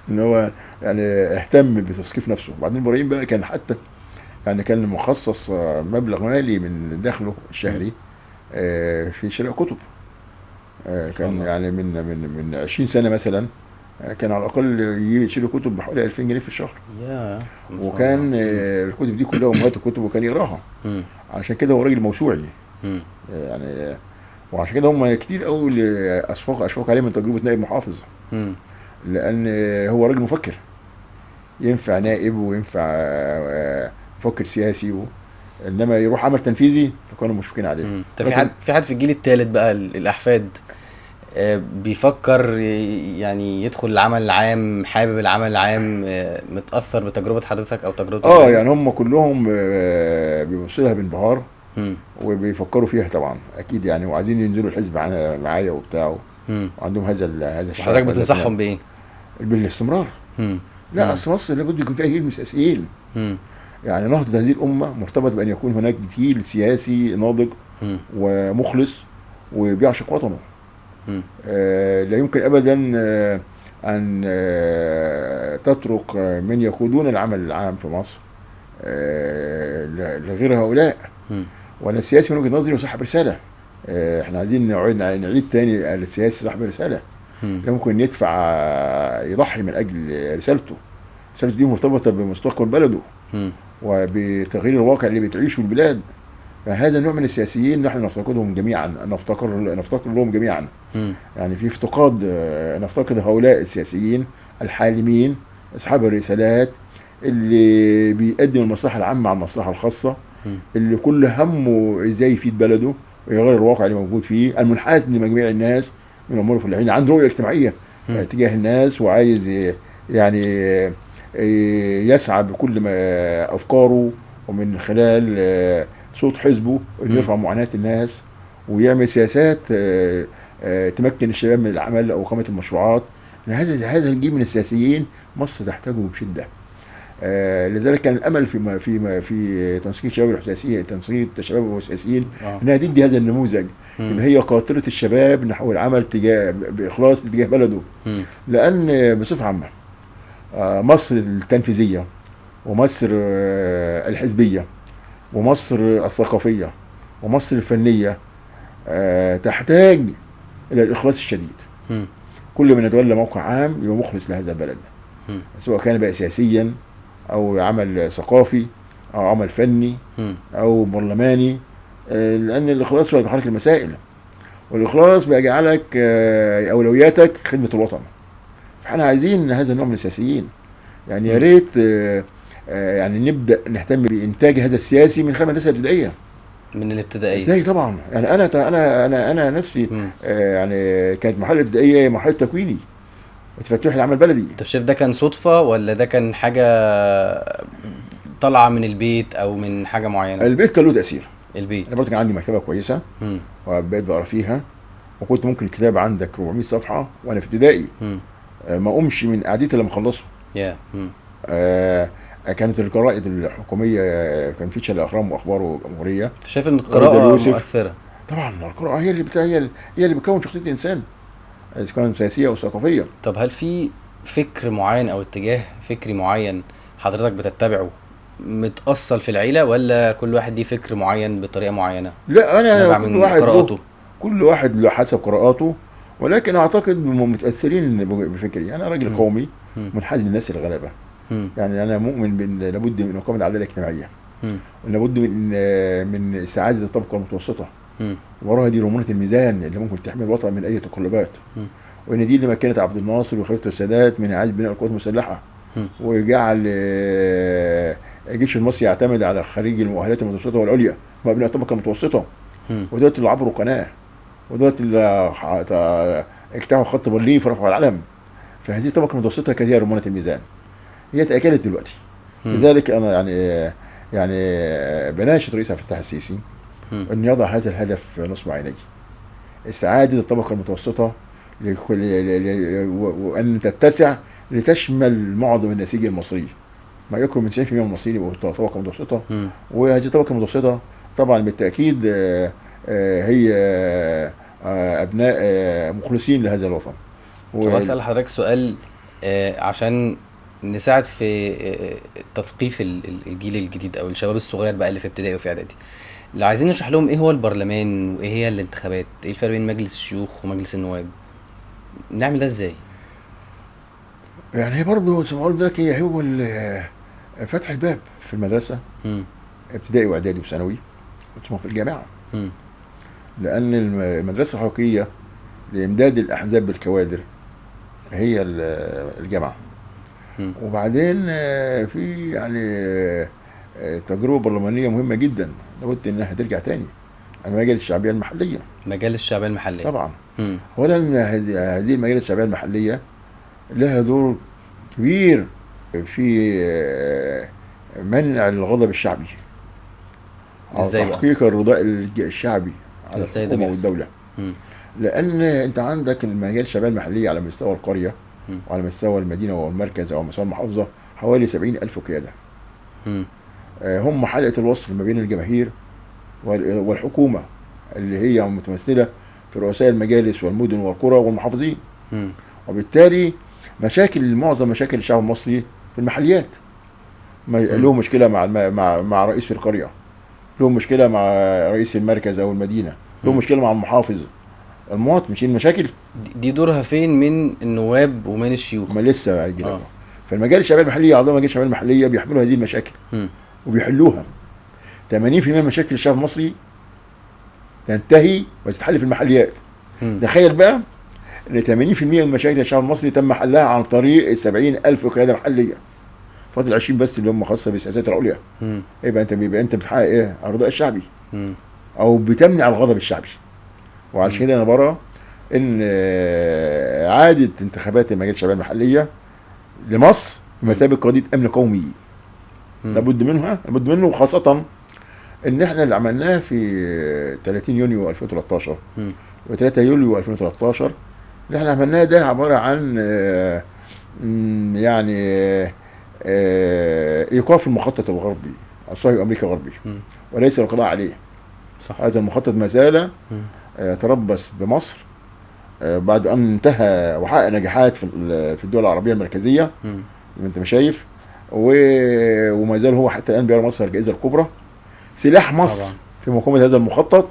ان هو يعني اهتم بتثقيف نفسه. وبعدين ابراهيم بقى كان حتى يعني كان مخصص مبلغ مالي من دخله الشهري في شراء كتب. كان يعني من 20 سنه مثلا كان على الاقل يشتري كتب بحوالي 2000 جنيه في الشهر. وكان الكتب دي كلها امهات الكتب وكان يقراها. عشان كده هو راجل موسوعي يعني. وعشان كده هم كتير قوي اشفقوا عليه من تجربه نائب محافظ. لان هو راجل مفكر، ينفع نائب وينفع مفكر سياسي انما يروح عمل تنفيذي فكانوا مشفقين عليه. طب في حد في الجيل الثالث بقى الاحفاد بيفكر يعني يدخل العمل العام، حابب العمل العام، متأثر بتجربة حضرتك او تجربة يعني هم كلهم بيبصوا لها بانبهار وبيفكروا فيها طبعا اكيد يعني، وعايزين ينزلوا الحزب معايا وبتاع، وعندهم هذا الشغف. حضرتك بتنصحهم بايه؟ بالاستمرار. لا اصل مصر لابد يكون فيها جيل من السياسيين. يعني نهضة هذه الامه مرتبط بان يكون هناك جيل سياسي ناضج ومخلص وبيعشق وطنه. لا يمكن ابدا ان تترك من يقودون العمل العام في مصر لغير هؤلاء. وانا السياسي من وجهه نظري صاحب رساله. احنا عايزين نعيد تاني السياسي صاحب رساله. لا ممكن يدفع يضحي من اجل رسالته دي مرتبطه بمستقبل بلده وبتغيير الواقع اللي بتعيشه البلاد. فهذا نوع من السياسيين نحن نفتقدهم جميعا، نفتقر لهم جميعا. يعني في افتقاد، نفتقد هؤلاء السياسيين الحالمين اصحاب الرسالات اللي بيقدم المصلحه العامه على المصلحه الخاصه، اللي كل همه ازاي يفيد بلده ويغير الواقع اللي موجود فيه، المنحاز لمجميع الناس من الامور الفلاحين، عنده رؤيه اجتماعيه تجاه الناس وعايز يعني يسعى بكل ما افكاره ومن خلال صوت حزبه انه يرفع معاناه الناس ويعمل سياسات تمكن الشباب من العمل او اقامه المشروعات. هذا الجيل من السياسيين مصر تحتاجه بشده. لذلك كان الامل في تنسيق الشباب السياسيين، تنسيق الشباب السياسيين انها تدي هذا النموذج، ان هي قاطره الشباب نحو العمل باخلاص تجاه بلده. لان بصفه عامه مصر التنفيذيه ومصر الحزبيه ومصر الثقافيه ومصر الفنيه تحتاج الى الاخلاص الشديد. كل من يتولى موقع عام يبقى مخلص لهذا البلد، سواء كان بقى سياسيا او عمل ثقافي او عمل فني او برلماني، لان الاخلاص هو بيحرك المسائل، والاخلاص بيجعلك اولوياتك خدمه الوطن. فاحنا عايزين هذا النوع من السياسيين. يعني يا ريت يعني نبدا نهتم بانتاج هذا السياسي من خلال المدرسه الابتدائيه. من الابتدائيه ازاي؟ طبعا يعني انا نفسي يعني كانت مرحله ابتدائيه مرحله تكويني وتفتح العمل البلدي. طب شايف ده كان صدفه ولا ده كان حاجه طالعه من البيت او من حاجه معينه؟ البيت كان له تاثير. البيت انا برضه كان عندي مكتبه كويسه وبقيت بقرا فيها، وكنت ممكن الكتاب عندك 400 صفحه وانا في ابتدائي ما اقومش من قعدتي لما اخلصه. كانت الجرائد الحكوميه كان في شل الاهرام واخبار وجمهوريه. شايف ان القراءه مؤثره؟ طبعا القراءه هي اللي بتكون شخصيه الانسان اذا كانت سياسيه او ثقافيه. طب هل في فكر معين او اتجاه فكري معين حضرتك بتتبعه متأصل في العيله، ولا كل واحد ليه فكر معين بطريقه معينه؟ لا انا كل واحد له حسب قراءاته، ولكن اعتقد متاثرين بفكري. انا راجل قومي منحاز للناس الغلابه. يعني انا مؤمن بان لابد من اقامه العداله الاجتماعيه، ولابد من استعاده الطبقه المتوسطه، وراها دي رمانه الميزان اللي ممكن تحمي الوطن من اي تقلبات، وان دي اللي مكنت عبد الناصر وخليفه السادات من اعاده بناء القوات المسلحه، وجعل الجيش المصري يعتمد على خريج المؤهلات المتوسطه والعليا وابناء الطبقه المتوسطه. ودلوقتي اللي عبروا قناه، ودلوقتي اللي اجتاحوا خط برلين فرفعوا العلم. فهذه الطبقه المتوسطه كانت هي رمانه الميزان، هي تاكلت دلوقتي. لذلك انا يعني بناشد رئيس عبد الفتاح السيسي ان يضع هذا الهدف نصب عينيه، استعاده الطبقه المتوسطه وان تتسع لتشمل معظم النسيج المصري، ما يقرب من 90% من المصريين يبقوا طبقه متوسطه. وهذه الطبقه المتوسطه طبعا بالتاكيد هي ابناء مخلصين لهذا الوطن. طب اسال حضرتك سؤال عشان نساعد في تثقيف الجيل الجديد او الشباب الصغير بقى اللي في ابتدائي وفي اعدادي، لو عايزين نشرح لهم ايه هو البرلمان وايه هي الانتخابات، ايه الفرق بين مجلس الشيوخ ومجلس النواب، نعمل ده ازاي؟ يعني هي برضه زي ما قلت لك هو فتح الباب في المدرسه ابتدائي واعدادي وثانوي ثم في الجامعه. لان المدرسه الحقيقيه لامداد الاحزاب بالكوادر هي الجامعه. وبعدين في يعني تجربه برلمانيه مهمه جدا لابد انها ترجع تاني، المجالس الشعبيه المحليه. مجال الشعبيه المحليه طبعا. اولا هذه المجالس الشعبيه المحليه لها دور كبير في منع الغضب الشعبي، او ازاي بقى؟ تحقيق الرضاء الشعبي على ازاي ده الحكومه بيحصل؟ والدوله. لان انت عندك المجال الشعبيه المحليه على مستوى القريه وعلى مستوى المدينه والمركز او مستوى المحافظه حوالي 70,000 قياده. هم حلقه الوصل ما بين الجماهير والحكومه اللي هي متمثله في رؤساء المجالس والمدن والقرى والمحافظين. وبالتالي معظم مشاكل الشعب المصري في المحليات. له مشكله مع رئيس القريه، له مشكله مع رئيس المركز او المدينه، له مشكله مع المحافظ. المواطن مش المشاكل دي دورها فين من النواب ومن الشيوخ؟ ما لسه هيجي لك. فالمجال الشعبيه المحليه، اعضاء المجال الشعبيه المحليه بيحملوا هذه المشاكل وبيحلوها. 80% من مشاكل الشعب المصري تنتهي وتتحل في المحليات. تخيل بقى ان 80% من مشاكل الشعب المصري تم حلها عن طريق 70,000 قياده محليه. فاضل 20 بس اللي هم خاصه بالسياسات العليا. يبقى انت بتحقق ايه؟ الرضاء الشعبي او بتمنع الغضب الشعبي. وعشان كده انا برى ان عاده انتخابات المجالس الشعبيه المحليه لمصر بمثابه قضيه امن قومي. لابد منه، وخاصه ان احنا اللي عملناه في 30 يونيو 2013 و3 يوليو 2013 اللي احنا عملناه ده عباره عن يعني ايقاف المخطط الغربي الصهيوني امريكا غربي وليس القضاء عليه. صح. هذا المخطط ما زال يتربص بمصر بعد ان انتهى وحقق نجاحات في الدول العربيه المركزيه زي ما انت ما شايف، وما زال هو حتى الان بيرى مصر الجائزه الكبرى. سلاح مصر طبعا في مقاومه هذا المخطط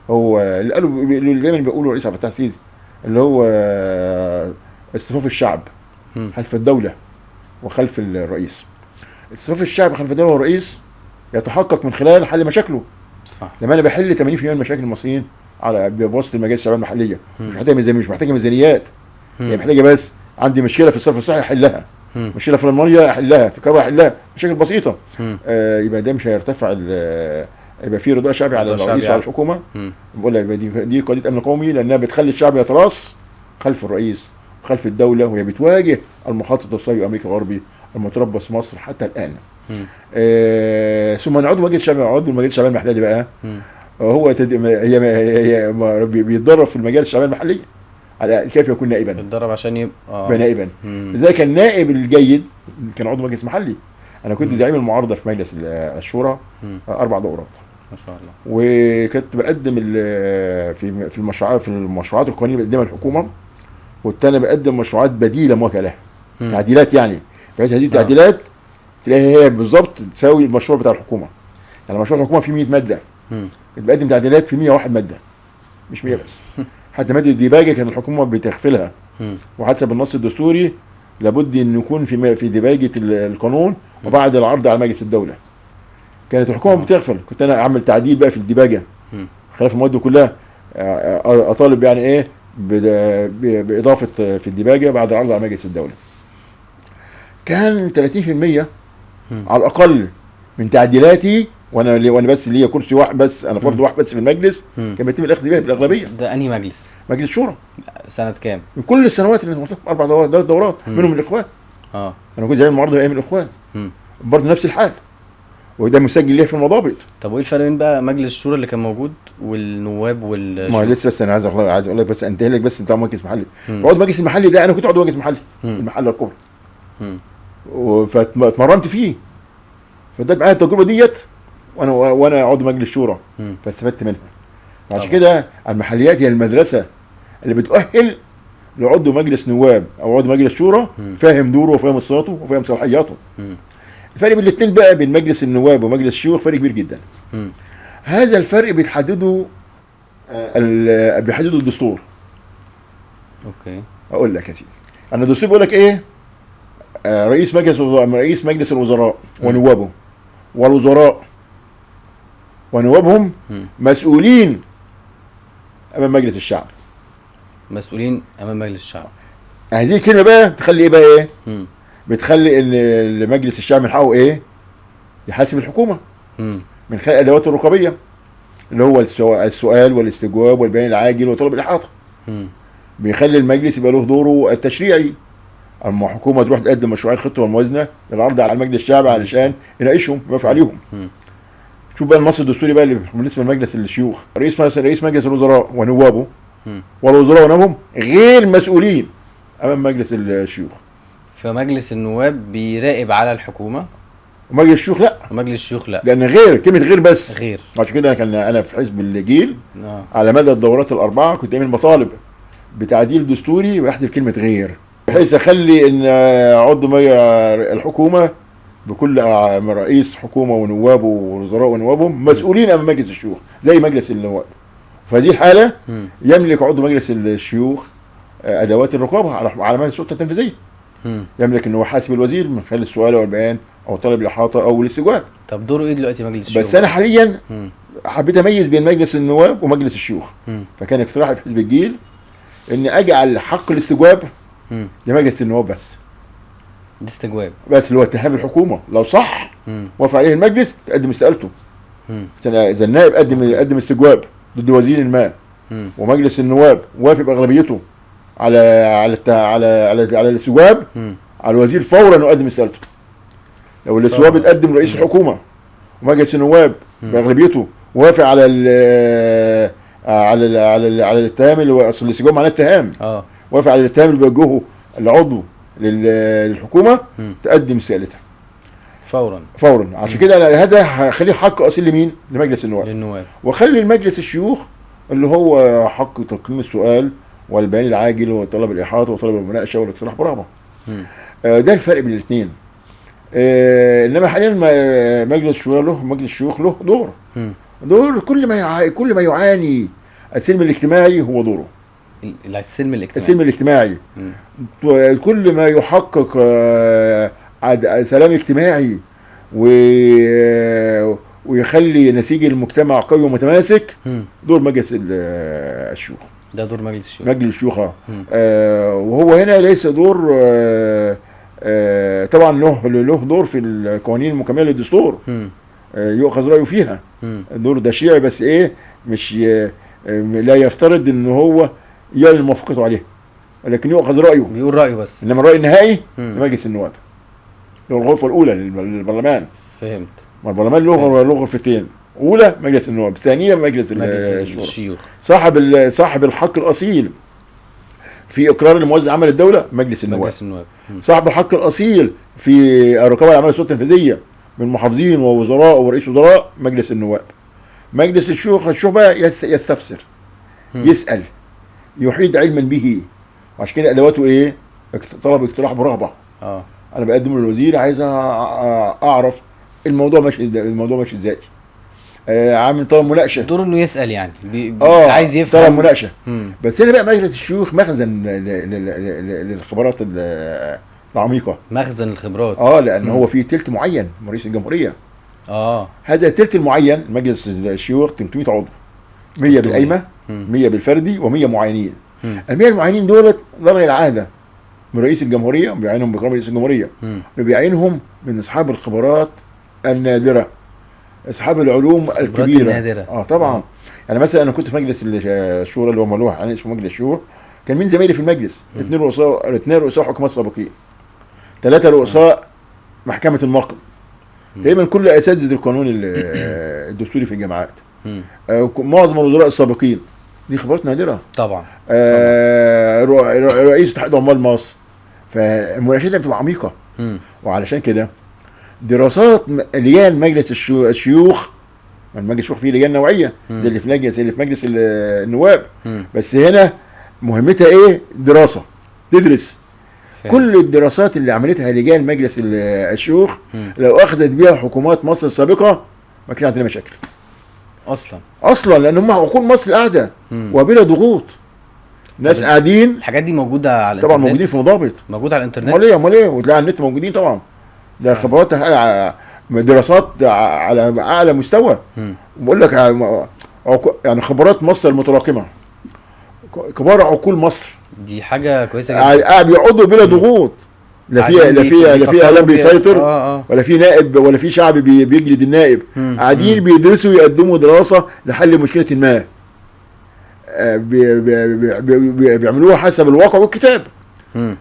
هو اللي دايما بيقوله الرئيس عبد الفتاح السيسي، اللي هو اصطفاف الشعب خلف الدوله وخلف الرئيس. اصطفاف الشعب خلف الدوله والرئيس يتحقق من خلال حل مشاكله. صح. لما انا بحل 80% من مشاكل المصريين على بواسطه المجالس الشعبيه المحليه، مش محتاجه ميزانيات. يعني محتاجه بس عندي مشكله في الصرف الصحي احلها، مشكله في الميه احلها، في الكهرباء احلها، مشاكل بسيطه. يبقى ده مش هيرتفع، يبقى في رضا شعبي على الرئيس وعلى الحكومه. بقول لك دي قضيه امن قومي، لانها بتخلي الشعب يتراص خلف الرئيس وخلف الدوله، وهي بتواجه المخطط الصهيوني امريكا الغربي المتربص مصر حتى الان. ثم عضو مجلس الشعبيه المحليه دي بقى هو هي بيتدرب في المجالس الشعبيه المحليه على كيف يكون نائبا. بيتدرب عشان يبقى نائبا. لذلك النائب الجيد كان عضو مجلس محلي. انا كنت زعيم المعارضه في مجلس الشورى 4 دورات ما شاء الله. وكنت بقدم في المشروعات القانونيه اللي بتقدمها الحكومه، كنت انا بقدم مشروعات بديله موجهه لها، تعديلات يعني، بحيث هذه التعديلات تلاقيها هي بالظبط تساوي المشروع بتاع الحكومه. يعني مشروع الحكومه فيه 100 ماده، كنت بقدم تعديلات في 101 ماده، مش 100 بس. حتى ماده الديباجه كانت الحكومه بتغفلها، وحسب النص الدستوري لابد ان يكون في ديباجه القانون وبعد العرض على مجلس الدوله. كانت الحكومه بتغفل، كنت انا اعمل تعديل بقى في الديباجه خلاف المواد كلها، اطالب يعني ايه باضافه في الديباجه بعد العرض على مجلس الدوله. كان 30% على الاقل من تعديلاتي، وانا بس ليا كرسي واحد بس، انا فرد واحد بس في المجلس، كان بيتم الاخذ بها بالاغلبيه. ده انهي مجلس؟ مجلس شورى. سنه كام؟ من كل السنوات اللي قلت 4 دورات 3 دورات منهم الاخوان. انا كنت زي المعارضه ايام الاخوان. برضه نفس الحال، وده مسجل ليه في المضابط. طب وايه الفرق بين بقى مجلس الشورى اللي كان موجود والنواب ما لسه بس انا عايز اقول لك بس انتهي لك بس بتاع مجلس محلي. عضو مجلس المحلي ده انا كنت عضو مجلس محلي المحله الكبرى، فاتمرنت فيه، فده معايا التجربه ديت، وانا عضو مجلس شورى فاستفدت منها. عشان كده المحليات هي المدرسه اللي بتؤهل لعضو مجلس نواب او عضو مجلس شورى فاهم دوره وفاهم صلاته وفاهم صلاحياته. الفرق بين الاثنين بقى بين مجلس النواب ومجلس الشيوخ فرق كبير جدا. هذا الفرق بيحدده الدستور. اوكي، اقول لك يا سيدي، انا الدستور بيقول لك ايه؟ رئيس مجلس الوزراء ونوابه والوزراء ونوابهم مسؤولين امام مجلس الشعب. مسؤولين امام مجلس الشعب. هذه الكلمه بقى بتخلي ايه بقى ايه؟ مم. بتخلي ان مجلس الشعب من حقه ايه؟ يحاسب الحكومه مم. من خلال ادواته الرقابيه، اللي هو السؤال والاستجواب والبيان العاجل وطلب الاحاطه. مم. بيخلي المجلس يبقى له دوره التشريعي. اما الحكومه تروح تقدم مشروعات الخطه والموازنه للعرض على مجلس الشعب علشان يناقشهم ويوافق عليهم. شوف بقى النص الدستوري بقى اللي بالنسبه لمجلس الشيوخ، رئيس مجلس الوزراء ونوابه والوزراء ونوابهم غير مسؤولين امام مجلس الشيوخ. فمجلس النواب بيراقب على الحكومه ومجلس الشيوخ لا، ومجلس الشيوخ لا. لان غير كلمه غير بس. غير. عشان كده انا في حزب الجيل اه. على مدى الدورات الاربعه كنت دايما بطالب بتعديل دستوري ويحذف كلمه غير، بحيث اخلي ان عضو الحكومه بكل رئيس حكومه ونوابه ووزراء ونوابهم مسؤولين امام مجلس الشيوخ زي مجلس النواب. في هذه الحاله يملك عضو مجلس الشيوخ ادوات الرقابه على مجلس السلطه التنفيذيه. يملك ان هو حاسب الوزير من خلال السؤال والبيان او طلب الاحاطه او الاستجواب. طب دوره ايه دلوقتي مجلس الشيوخ؟ بس انا حاليا حبيت اميز بين مجلس النواب ومجلس الشيوخ. فكان اقتراحي في حزب الجيل ان اجعل حق الاستجواب لمجلس النواب بس. الاستجواب بس اللي هو اتهام الحكومه لو صح وافق عليه المجلس تقدم استقالته. اذا النائب قدم استجواب ضد وزير ما ومجلس النواب وافق باغلبيته على الاستجواب على الوزير فورا يقدم استقالته. لو الاستجواب اتقدم رئيس الحكومه ومجلس النواب باغلبيته وافق على الاتهام اللي هو اصل الاستجواب معناه اتهام. وافق على الاتهام اللي بيوجهه العضو للحكومه تقدم استقالتها فورا. عشان كده هذا هخليه حق اصيل لمين؟ لمجلس النواب. واخلي المجلس الشيوخ اللي هو حق تقديم السؤال والبيان العاجل وطلب الاحاطه وطلب المناقشه والاقتراح برغبه. ده الفرق بين الاثنين. انما حاليا مجلس الشيوخ له دور كل ما يعاني السلم الاجتماعي هو دوره. السلم الاجتماعي كل ما يحقق سلام اجتماعي ويخلي نسيج المجتمع قوي ومتماسك دور مجلس الشيوخ. ده دور مجلس الشيوخ. وهو هنا ليس دور طبعا له دور في القوانين المكمله للدستور يؤخذ رايه فيها. الدور ده شيعي بس ايه مش لا يفترض ان هو يعلن موافقته عليه، لكن يؤخذ رايه، بيقول رايه بس. انما الراي النهائي لمجلس النواب، له الغرفه الاولى للبرلمان. فهمت. ما البرلمان له غرفتين، اولى مجلس النواب، ثانيه مجلس الشيوخ. صاحب الحق الاصيل في اقرار الموازنه عمل الدوله مجلس النواب. صاحب الحق الاصيل في الرقابه على اعمال السلطه التنفيذيه من محافظين ووزراء ورئيس وزراء مجلس النواب. مجلس الشيوخ بقى يستفسر، يسال، يحيط علما به. وعشان كده ادواته ايه؟ طلب اقتراح برغبه. انا بقدم للوزير عايز اعرف الموضوع ماشي ازاي. عامل طلب مناقشه، دوره انه يسال يعني عايز يفهم. طلب مناقشه. بس هنا بقى مجلس الشيوخ مخزن للخبرات العميقه. مخزن الخبرات. لان هو فيه تلت معين من رئيس الجمهوريه. هذا التلت المعين مجلس الشيوخ 300 عضو، 100 بالقايمه، 100 بالفردي، و100 معينين. ال100 المعينين دولت ضرر العاده من رئيس الجمهوريه، بيعينهم بكرامه رئيس الجمهوريه، وبيعينهم من اصحاب الخبرات النادره، اصحاب العلوم الكبيره النادره. طبعا. يعني مثلا انا كنت في مجلس الشورى اللي هو ملوح يعني اسمه مجلس الشورى، كان مين زمايلي في المجلس؟ 2 رؤساء حكومات سابقين، 3 رؤساء محكمه النقد، تقريبا كل اساتذه القانون الدستوري في الجامعات، معظم الوزراء السابقين. دي خبرات نادره طبعا. رئيس اتحاد عمال مصر. فالمناقشات بتبقى عميقه. وعلشان كده دراسات لجان مجلس الشيوخ، مجلس الشيوخ فيه لجان نوعيه زي اللي في مجلس النواب. بس هنا مهمتها ايه؟ دراسه، تدرس كل الدراسات اللي عملتها لجان مجلس الشيوخ. لو اخذت بيها حكومات مصر السابقه ما كان عندنا مشاكل اصلا لان هم عقول مصر قاعده وبلا ضغوط، ناس قاعدين. الحاجات دي موجوده على طبعا الانترنت. موجودين في مضابط، موجوده على الانترنت. امال ايه وتلاقي على النت موجودين طبعا. ده خبرات دراسات على اعلى مستوى. بقول لك يعني خبرات مصر المتراكمه، كبار عقول مصر دي حاجه كويسه جدا. قاعد بيقعدوا بلا ضغوط، لا في اعلام بيسيطر، ولا في نائب ولا في شعب بيجلد النائب. قاعدين بيدرسوا ويقدموا دراسه لحل مشكله ما، بيعملوها حسب الواقع والكتاب.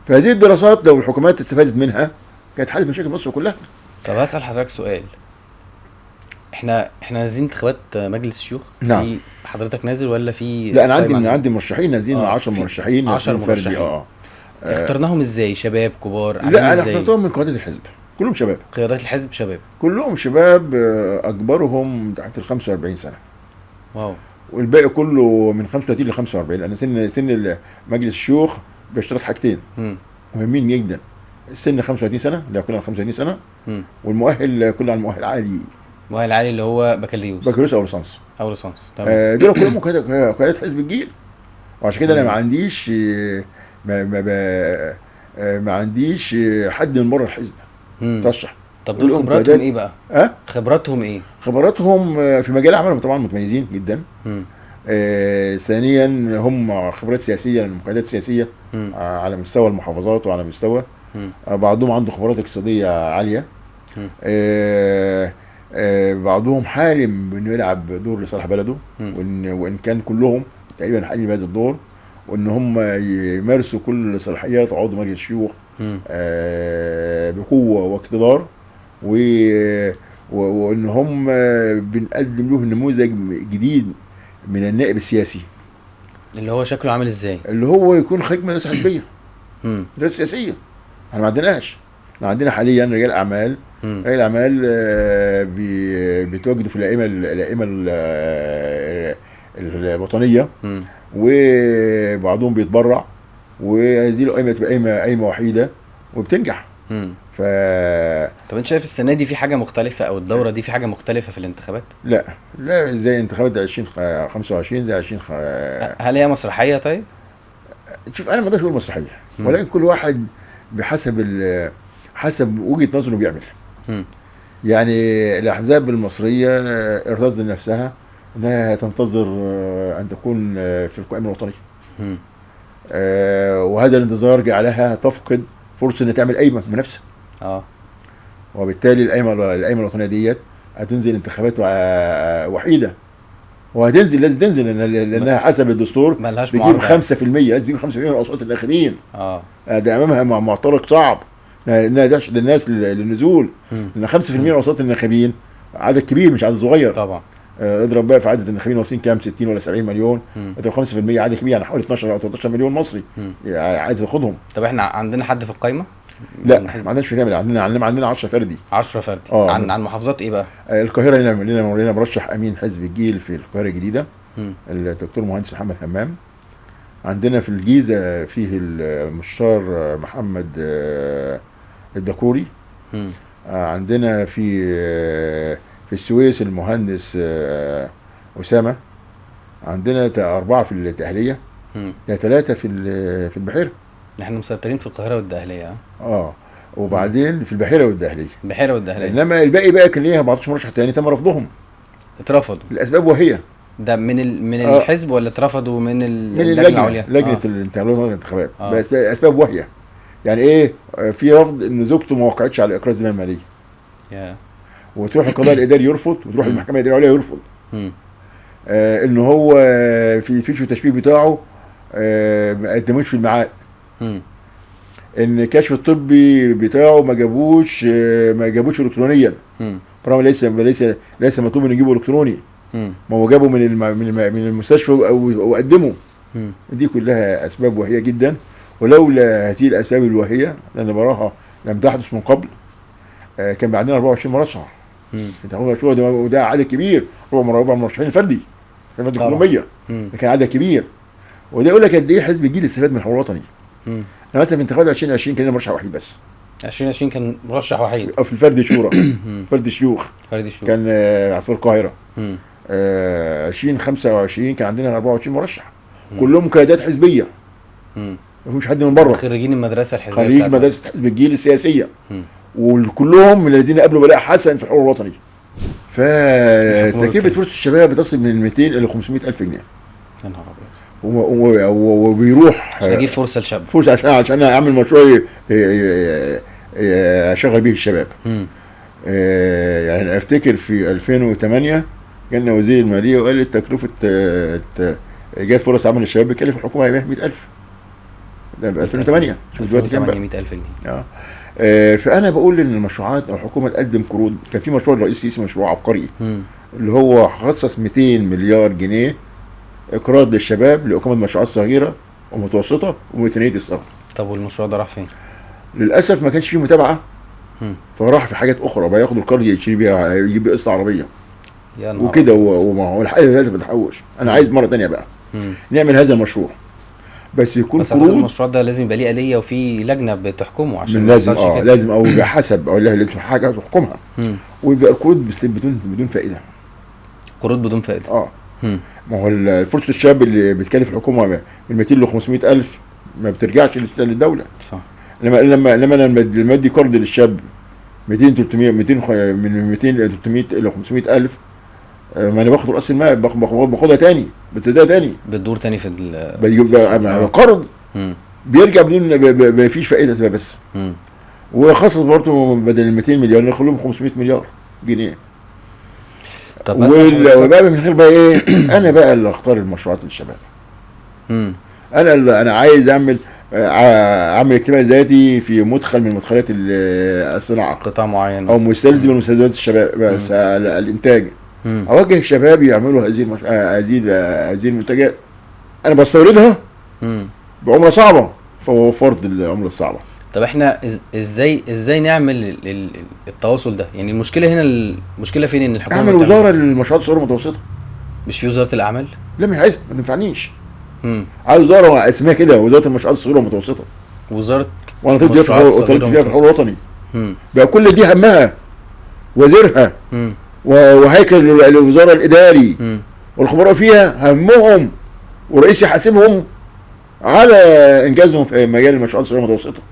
فهذه الدراسات لو الحكومات استفادت منها كانت حلت مشاكل مصر كلها. طب هسأل حضرتك سؤال، احنا نازلين انتخابات مجلس الشيوخ. نعم. في حضرتك نازل ولا في؟ لا انا عندي مرشحين نازلين، 10 مرشحين 10 مرشحين. اخترناهم ازاي؟ شباب كبار؟ لا انا اخترتهم من قيادة الحزب، كلهم شباب. قيادات الحزب شباب كلهم شباب، اكبرهم تحت ال 45 سنه. واو. والباقي كله من 35 ل 45، لان سن مجلس الشيوخ بيشترط حاجتين مهمين جدا: السن 35 سنه اللي هو كلنا 35 سنه، والمؤهل كله على المؤهل عالي. المؤهل العالي اللي هو بكالوريوس او ليسانس. تمام. دول كلهم قيادة حزب الجيل. وعشان كده انا ما عنديش ما عنديش حد من بره الحزب ترشح. طب دول خبراتهم ايه بقى؟ خبراتهم ايه؟ خبراتهم في مجال عملهم طبعا متميزين جدا. ثانيا هم خبرات سياسيه، قيادات سياسيه على مستوى المحافظات وعلى مستوى بعضهم عنده خبرات اقتصاديه عاليه. بعضهم حالم بانه يلعب دور لصالح بلده، وان كان كلهم تقريبا حالين بهذا الدور، وان هم يمارسوا كل صلاحيات عضو مجلس الشيوخ بقوه واقتدار، وان هم بنقدم له نموذج جديد من النائب السياسي اللي هو شكله عامل ازاي؟ اللي هو يكون خارج مدرسه حزبيه، مدرسه سياسيه. احنا ما عندناش. احنا عندنا حاليا رجال اعمال، رجال اعمال بيتواجدوا في الائمه الوطنيه، وبعضهم بيتبرع، وهذه القائمه تبقى قايمه وحيده وبتنجح. طب انت شايف السنه دي في حاجه مختلفه، او الدوره دي في حاجه مختلفه في الانتخابات؟ لا زي انتخابات 2025 زي 20 هل هي مسرحيه؟ طيب شوف، انا ما اقدرش اقول مسرحيه، ولكن كل واحد حسب وجهه نظره بيعمل. يعني الاحزاب المصريه ارتضت لنفسها انها تنتظر ان تكون في القائمه الوطنيه، وهذا الانتظار جعلها تفقد فرصه ان تعمل قايمه منافسه. وبالتالي القايمه الوطنيه ديت هتنزل انتخابات وحيده، وهتنزل لازم تنزل لانها حسب الدستور بتجيب 5%، لازم تجيب 5% من الاصوات الاخرين. ده امامها معترك صعب انها تحشد الناس للنزول، لان 5% من الاصوات الناخبين عدد كبير مش عدد صغير طبعا. اضرب بقى في عدد الناخبين واصلين كام، 60 ولا 70 مليون، اضرب 5% عدد كبير، يعني حوالي 12 او 13 مليون مصري عايز ياخدهم. طب احنا عندنا حد في القايمه؟ لا ما عندناش في نعمل، عندنا 10 فردي. 10 فردي. عن محافظات ايه بقى؟ القاهره لنا مرشح امين حزب الجيل في القاهره الجديده، الدكتور مهندس محمد همام. عندنا في الجيزه فيه المستشار محمد الدكوري. عندنا في السويس المهندس أسامة. عندنا 4 في الدقهلية، 3 في البحيرة. احنا مسيطرين في القاهرة والدقهلية. وبعدين في البحيرة والدقهلية. انما الباقي بقى كان ليه 14 مرشح تاني تم رفضهم. اترفضوا الاسباب وهي ده من الحزب ولا اترفضوا من اللجنة العليا؟ لجنة الانتخابات. بس اسباب وهي يعني ايه؟ في رفض ان زوجته ما وقعتش على اقراض ذمه ماليه. وتروح القضاء الاداري يرفض، وتروح المحكمه الاداريه العليا يرفض. ان هو في فيش التشبيه بتاعه ما قدموش في الميعاد. ان كشف الطبي بتاعه ما جابوش الكترونيا. برغم ليس مطلوب ان يجيبه الكتروني. ما هو جابه من المستشفى وقدمه. دي كلها اسباب وهيه جدا، ولولا هذه الاسباب الوهيه لان براها لم تحدث من قبل كان بقى عندنا 24 مرشح. وده عدد كبير، ربع مرشحين فردي كلهم 100. ده كان عدد كبير، وده يقول لك قد ايه حزب الجيل استفاد من الحوار الوطني. مثلا في انتخابات 2020 كان مرشح وحيد بس. 2020 كان مرشح وحيد في الفرد شورى. فرد شيوخ كان في القاهره. 2025 كان عندنا 24 مرشح كلهم قيادات حزبيه، مفيش حد من بره، خريجين المدرسه الحزبيه، خريج مدرسه حزب الجيل السياسيه، وكلهم من الذين قابلوا بلاء حسن في الحوار الوطني. فتكلفه فرصه الشباب بتصل من 200 الى 500 الف جنيه. يا نهار ابيض. وبيروح عشان يجيب فرصه لشاب. فرصه عشان اعمل مشروع اشغل به الشباب. يعني افتكر في 2008 جالنا وزير الماليه وقال لي تكلفه ايجاد فرص عمل للشباب بيكلف الحكومه 100,000. ده ب 2008. شوف دلوقتي كام بقى. 100,000 جنيه. فانا بقول ان المشروعات الحكومه تقدم قروض. كان في مشروع رئيسي اسمه مشروع عبقري اللي هو خصص 200 مليار جنيه اقراض للشباب لاقامه مشروعات صغيره ومتوسطه وميزانيه الصغر. طب والمشروع ده راح فين؟ للاسف ما كانش فيه متابعه، فراح في حاجات اخرى بقى، ياخد القرض يشتري بيها، يجيب بيه قسط عربيه وكده. وما هو الحقيقه لازم بتحوش. انا عايز مره ثانيه بقى نعمل هذا المشروع، بس يكون بس المشروع ده لازم يبقى ليه آلية وفي لجنه بتحكمه عشان لازم لازم او بحسب او لها حاجه تحكمها. ويبقى القروض بدون فائده. قروض بدون فائده. ما هو فرصه الشاب اللي بتكلف الحكومه من 200 ل 500,000 ما بترجعش للدوله. صح. لما ادي قرض للشاب 200 300 200 من 200 ل 300 الى 500,000، ما انا باخد راس المال باخدها تاني، بتديها تاني، بتدور تاني في بيجيب قرض بيرجع بدون ما فيش فائده بس. وخصص برضه بدل 200 مليار نخليهم 500 مليار جنيه. طب وبقى من غير بقى ايه انا بقى اللي اختار المشروعات للشباب. انا عايز اعمل اكتفاء ذاتي في مدخل من مدخلات الصناعه، قطاع معين او مستلزم من مستلزمات الشباب بس الانتاج. اوجه الشباب يعملوا هذه المنتجات. انا بستوردها بعمله صعبه، فهو فرض العمله الصعبه. طب احنا ازاي نعمل التواصل ده؟ يعني المشكله هنا، المشكله فين؟ ان الحكومه اعمل وزاره للمشروعات الصغيره والمتوسطه. مش في وزاره الاعمال؟ لا مش عايزها، ما تنفعنيش. عايز وزاره اسمها كده، وزاره المشروعات الصغيره والمتوسطه. وزاره وانا طلبت فيها في الحوار الوطني. بقى كل دي همها وزيرها وهيكل الوزاره الاداري والخبراء فيها همهم ورئيس يحاسبهم على انجازهم في مجال المشروعات الصغيره والمتوسطه.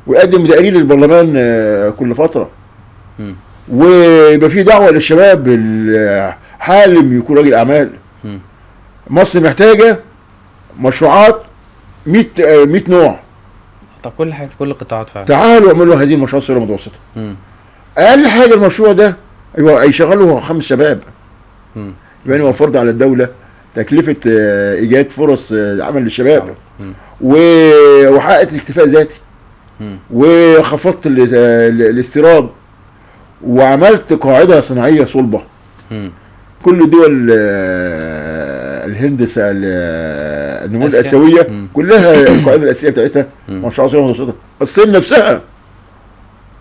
ويقدم تقرير للبرلمان كل فتره. ويبقى في دعوه للشباب الحالم يكون راجل اعمال. مصر محتاجه مشروعات 100 نوع. طب كل حاجه في كل القطاعات فعلا. تعالوا اعملوا هذه المشروعات الصغيره والمتوسطه. اقل حاجه المشروع ده يشغلوا 5 شباب. يبقى انا وفرت على الدوله تكلفه ايجاد فرص عمل للشباب، وحققت الاكتفاء الذاتي، وخفضت الاستيراد، وعملت قاعده صناعيه صلبه. كل دول الهند النمو الاسيويه كلها القاعده الاساسيه بتاعتها مشروعات صغيره ومتوسطه. الصين نفسها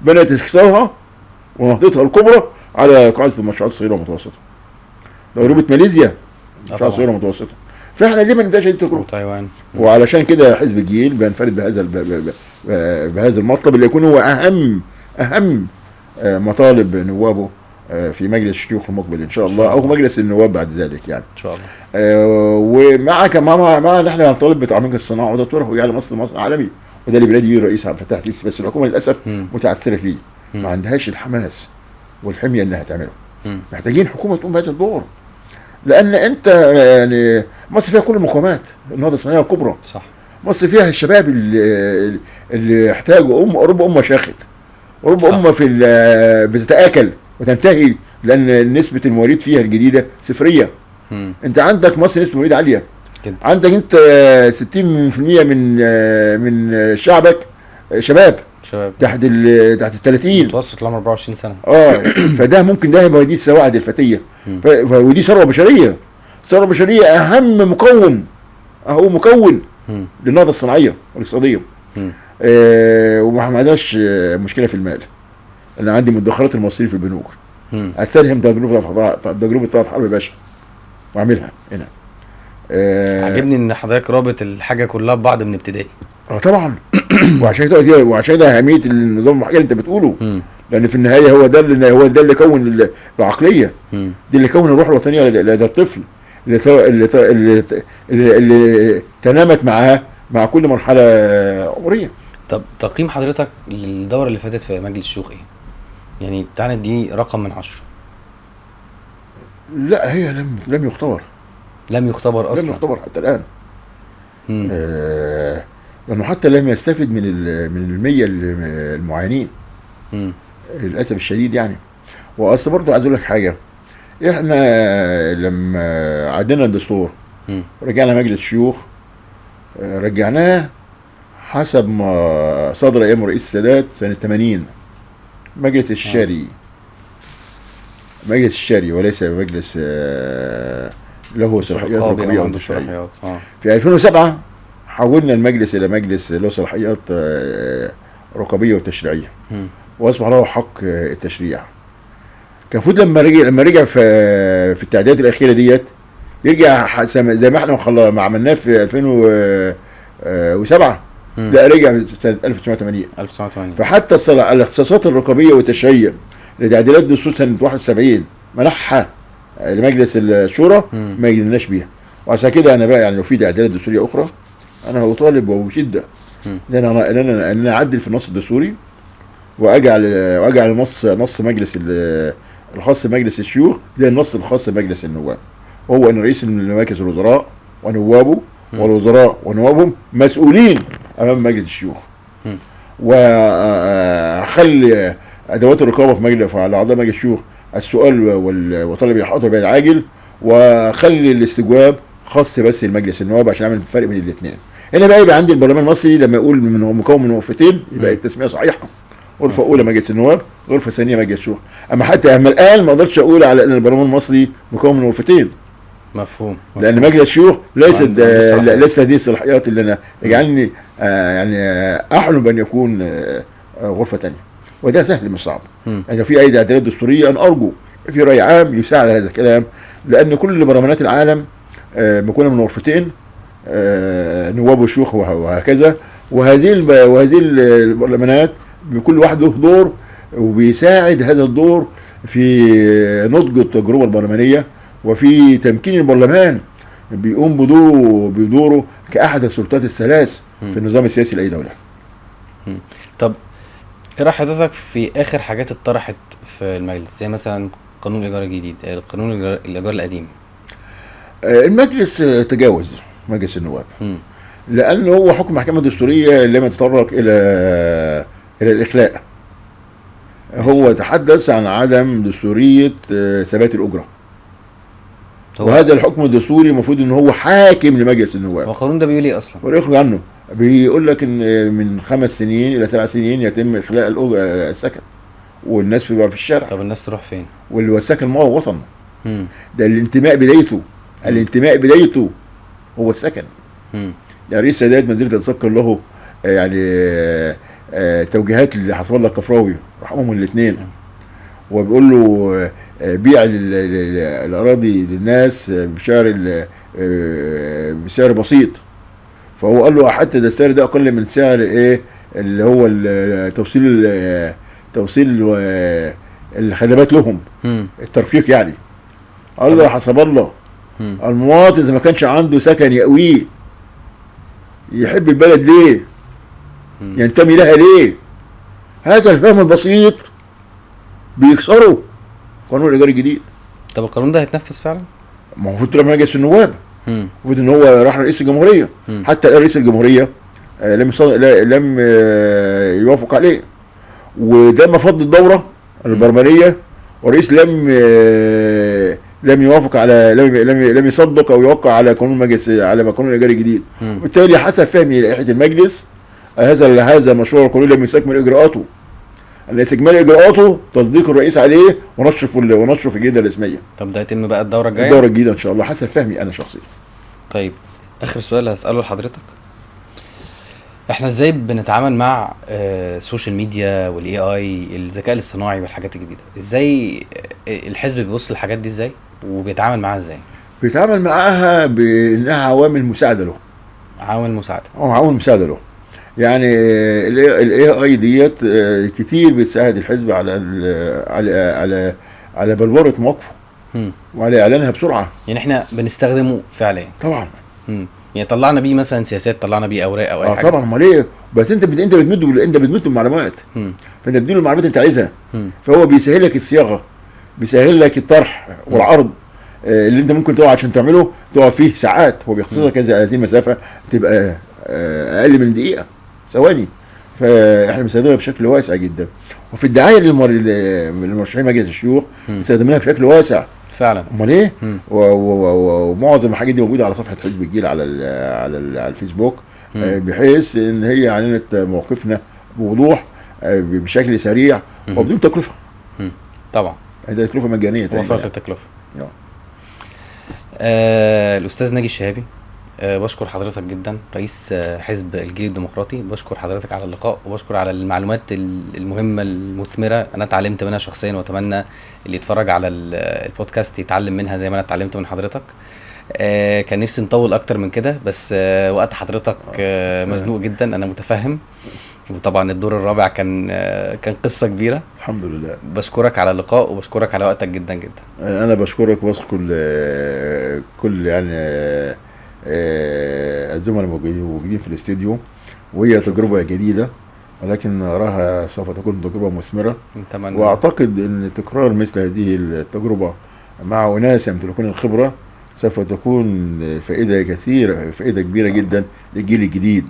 بنت اقتصادها ونهضتها الكبرى على قاعده المشروعات الصغيره والمتوسطه. تجربه ماليزيا مشروعات صغيره ومتوسطه. فاحنا ليه ما نبداش هذه التجربه؟ تايوان. وعلشان كده حزب الجيل بينفرد بهذا المطلب اللي يكون هو اهم مطالب نوابه في مجلس الشيوخ المقبل ان شاء الله، او مجلس النواب بعد ذلك يعني ان شاء الله. ومع نحن نطالب بتعميق الصناعه وتطويرها ويجعل مصر عالمي. وده اللي بينادي بيه الرئيس عبد الفتاح السيسي، بس الحكومه للاسف متعثره فيه، ما عندهاش الحماس والحميه انها تعمله. محتاجين حكومه تقوم بهذا الدور، لان انت يعني مصر فيها كل المقومات النهضه الصناعيه الكبرى. صح. مصر فيها الشباب اللي يحتاجوا اوروبا شاخت. اوروبا في بتتاكل وتنتهي، لان نسبه المواليد فيها الجديده صفريه. انت عندك مصر نسبه مواليد عاليه كده. عندك انت 60% من شعبك شباب تحت ال 30، متوسط العمر 24 سنه. فده ممكن ده مواليد سواعد الفتيه. ودي ثروه بشريه. ثروه بشريه اهم مكون للنهضه الصناعيه والاقتصاديه. وما عندناش مشكله في المال. انا عندي مدخرات المصريين في البنوك. هتسلهم تجربه طلعت حرب باشا واعملها هنا. عجبني ان حضرتك رابط الحاجه كلها ببعض من ابتدائي. طبعا. وعشان ده اهميه النظام المحلي اللي انت بتقوله. لان في النهايه هو ده اللي كون العقليه. دي اللي كون الروح الوطنيه لدى الطفل اللي تنامت معاه مع كل مرحله عمريه. طب تقييم حضرتك للدوره اللي فاتت في مجلس الشيوخ ايه؟ يعني تعالى دي رقم من 10. لا هي لم يختبر. لم يختبر اصلا. لم يختبر حتى الان. لانه حتى لم يستفد من المية المعانين مم. للاسف الشديد يعني. واصل برضه عايز اقول لك حاجه، احنا لما عدلنا الدستور ورجعنا مجلس الشيوخ، رجعناه حسب ما صدر ايام رئيس السادات سنه 80. مجلس الشاري، مجلس الشاري وليس مجلس له صلاحيات رقابيه وتشريعيه. في 2007 حولنا المجلس الى مجلس له صلاحيات رقابيه وتشريعيه، واصبح له حق التشريع. كان المفروض لما رجع في التعديلات الاخيره ديت يرجع زي ما احنا ما عملناه في 2007. لا، رجع سنه 1980. فحتى الاختصاصات الرقابيه والتشريعيه لتعديلات الدستور سنه 71 منحها لمجلس الشورى ما يجدناش بيها. وعشان كده انا بقى يعني لو في تعديلات دستوريه اخرى انا اطالب وبشده ان انا اعدل في النص الدستوري واجعل نص مجلس الخاص بمجلس الشيوخ زي النص الخاص بمجلس النواب، وهو ان رئيس مجلس الوزراء ونوابه والوزراء ونوابهم مسؤولين امام مجلس الشيوخ. وخلي ادوات الرقابه في مجلس على اعضاء مجلس الشيوخ السؤال وطلب الحاضر بين العاجل، وخلي الاستجواب خاص بس لمجلس النواب عشان اعمل فرق بين الاثنين. هنا بقى يبقى عندي البرلمان المصري لما يقول مكون من غرفتين يبقى التسميه صحيحه، غرفه اولى مجلس النواب، غرفه ثانيه مجلس الشيوخ. اما الان ما اقدرش اقول على ان البرلمان المصري مكون من غرفتين. مفهوم. لان مجلس الشيوخ ليست هذه الصلاحيات اللي انا يجعلني يعني احلم بان يكون غرفه ثانيه، وده سهل مش صعب. يعني في اي تعديلات دستوريه انا ارجو في راي عام يساعد على هذا الكلام، لان كل برلمانات العالم مكونه من غرفتين، نواب وشيوخ وهكذا. وهذه البرلمانات بكل واحد له دور، وبيساعد هذا الدور في نضج التجربه البرلمانيه وفي تمكين البرلمان بيقوم بدوره كأحد السلطات الثلاث في النظام السياسي لأي دولة. طب ايه رأي حضرتك في آخر حاجات اتطرحت في المجلس، زي مثلا قانون الإيجار الجديد، قانون الإيجار القديم؟ المجلس تجاوز مجلس النواب لأنه هو حكم محكمة دستورية لم يتطرق إلى الإخلاء. هو تحدث عن عدم دستورية ثبات الأجرة، وهذا الحكم الدستوري المفروض ان هو حاكم لمجلس النواب. هو القانون ده بيقول ايه اصلا؟ ويخرج عنه بيقول لك ان من 5 سنين الى 7 سنين يتم اخلاء السكن والناس في الشارع. طب الناس تروح فين؟ والسكن ما هو وطن. ده الانتماء بدايته. الانتماء بدايته هو السكن. يعني رئيس السادات ما زلت اتذكر له يعني توجيهات لحسب الله الكفراوي رحمهم الاثنين، وبيقول له بيع الاراضي للناس بسعر بسيط. فهو قال له حتى ده السعر ده اقل من سعر ايه اللي هو توصيل الخدمات لهم، الترفيق يعني. قال له حسب الله المواطن اذا ما كانش عنده سكن يأويه يحب البلد ليه؟ ينتمي لها ليه؟ هذا الفهم البسيط بيكسروا قانون الايجار الجديد. طب القانون ده هيتنفذ فعلا؟ ما هو المفروض لما مجلس النواب المفروض ان هو راح رئيس الجمهوريه. حتى رئيس الجمهوريه لم يوافق عليه، وده مفض الدوره البرلمانيه، والرئيس لم يوافق على لم يصدق او يوقع على قانون قانون الايجار الجديد. وبالتالي حسب فهمي لائحه المجلس هذا مشروع القانون لم يستكمل اجراءاته. ان استكمال اجراءاته تصديق الرئيس عليه ونشره في الجريده الرسميه. طب ده يتم بقى الدوره الجايه؟ الدوره الجديده ان شاء الله حسب فهمي انا شخصيا. طيب اخر سؤال هساله لحضرتك، احنا ازاي بنتعامل مع السوشيال ميديا والاي اي الذكاء الاصطناعي والحاجات الجديده؟ ازاي الحزب بيبص للحاجات دي ازاي وبيتعامل معاها ازاي؟ بيتعامل معاها بانها عوامل مساعده له. عوامل مساعده؟ عوامل مساعده له. يعني الاي اي ديت كتير بتساعد الحزب على بلوره مواقفه وعلى اعلانها بسرعه. يعني احنا بنستخدمه فعليا؟ طبعا. يعني طلعنا بيه مثلا سياسات، طلعنا بيه اوراق او اي حاجه. طبعا. امال ايه؟ بس انت بتمد المعلومات، فانت بتديله المعلومات اللي انت عايزها، فهو بيسهل لك الصياغه، بيسهل لك الطرح والعرض. اللي انت ممكن تقع عشان تعمله تقع فيه ساعات، هو بيختصر كذا هذه المسافه تبقى اقل من دقيقه، ثواني. فاحنا بنستخدمها بشكل واسع جدا. وفي الدعايه للمرشحين مجلس الشيوخ بنستخدمها بشكل واسع فعلا. امال ايه. ومعظم الحاجات دي موجوده على صفحه حزب الجيل على الفيسبوك، بحيث ان هي اعلنت موقفنا بوضوح بشكل سريع وبدون تكلفه. طبعا هذه تكلفه مجانيه، وفرت التكلفه. الاستاذ ناجي الشهابي، بشكر حضرتك جدا، رئيس حزب الجيل الديمقراطي. بشكر حضرتك على اللقاء، وبشكر على المعلومات المهمه المثمره، انا اتعلمت منها شخصيا، واتمنى اللي يتفرج على البودكاست يتعلم منها زي ما انا اتعلمت من حضرتك. كان نفسي نطول اكتر من كده، بس وقت حضرتك مزنوق جدا، انا متفهم. وطبعا الدور الرابع كان قصه كبيره. الحمد لله. بشكرك على اللقاء، وبشكرك على وقتك جدا جدا. انا بشكرك وبشكر كل يعني الزملاء الموجودين في الاستديو، وهي تجربه جديده ولكن اراها سوف تكون تجربه مثمره. واعتقد ان تكرار مثل هذه التجربه مع اناس يمتلكون الخبره سوف تكون فائده كبيره جدا للجيل الجديد.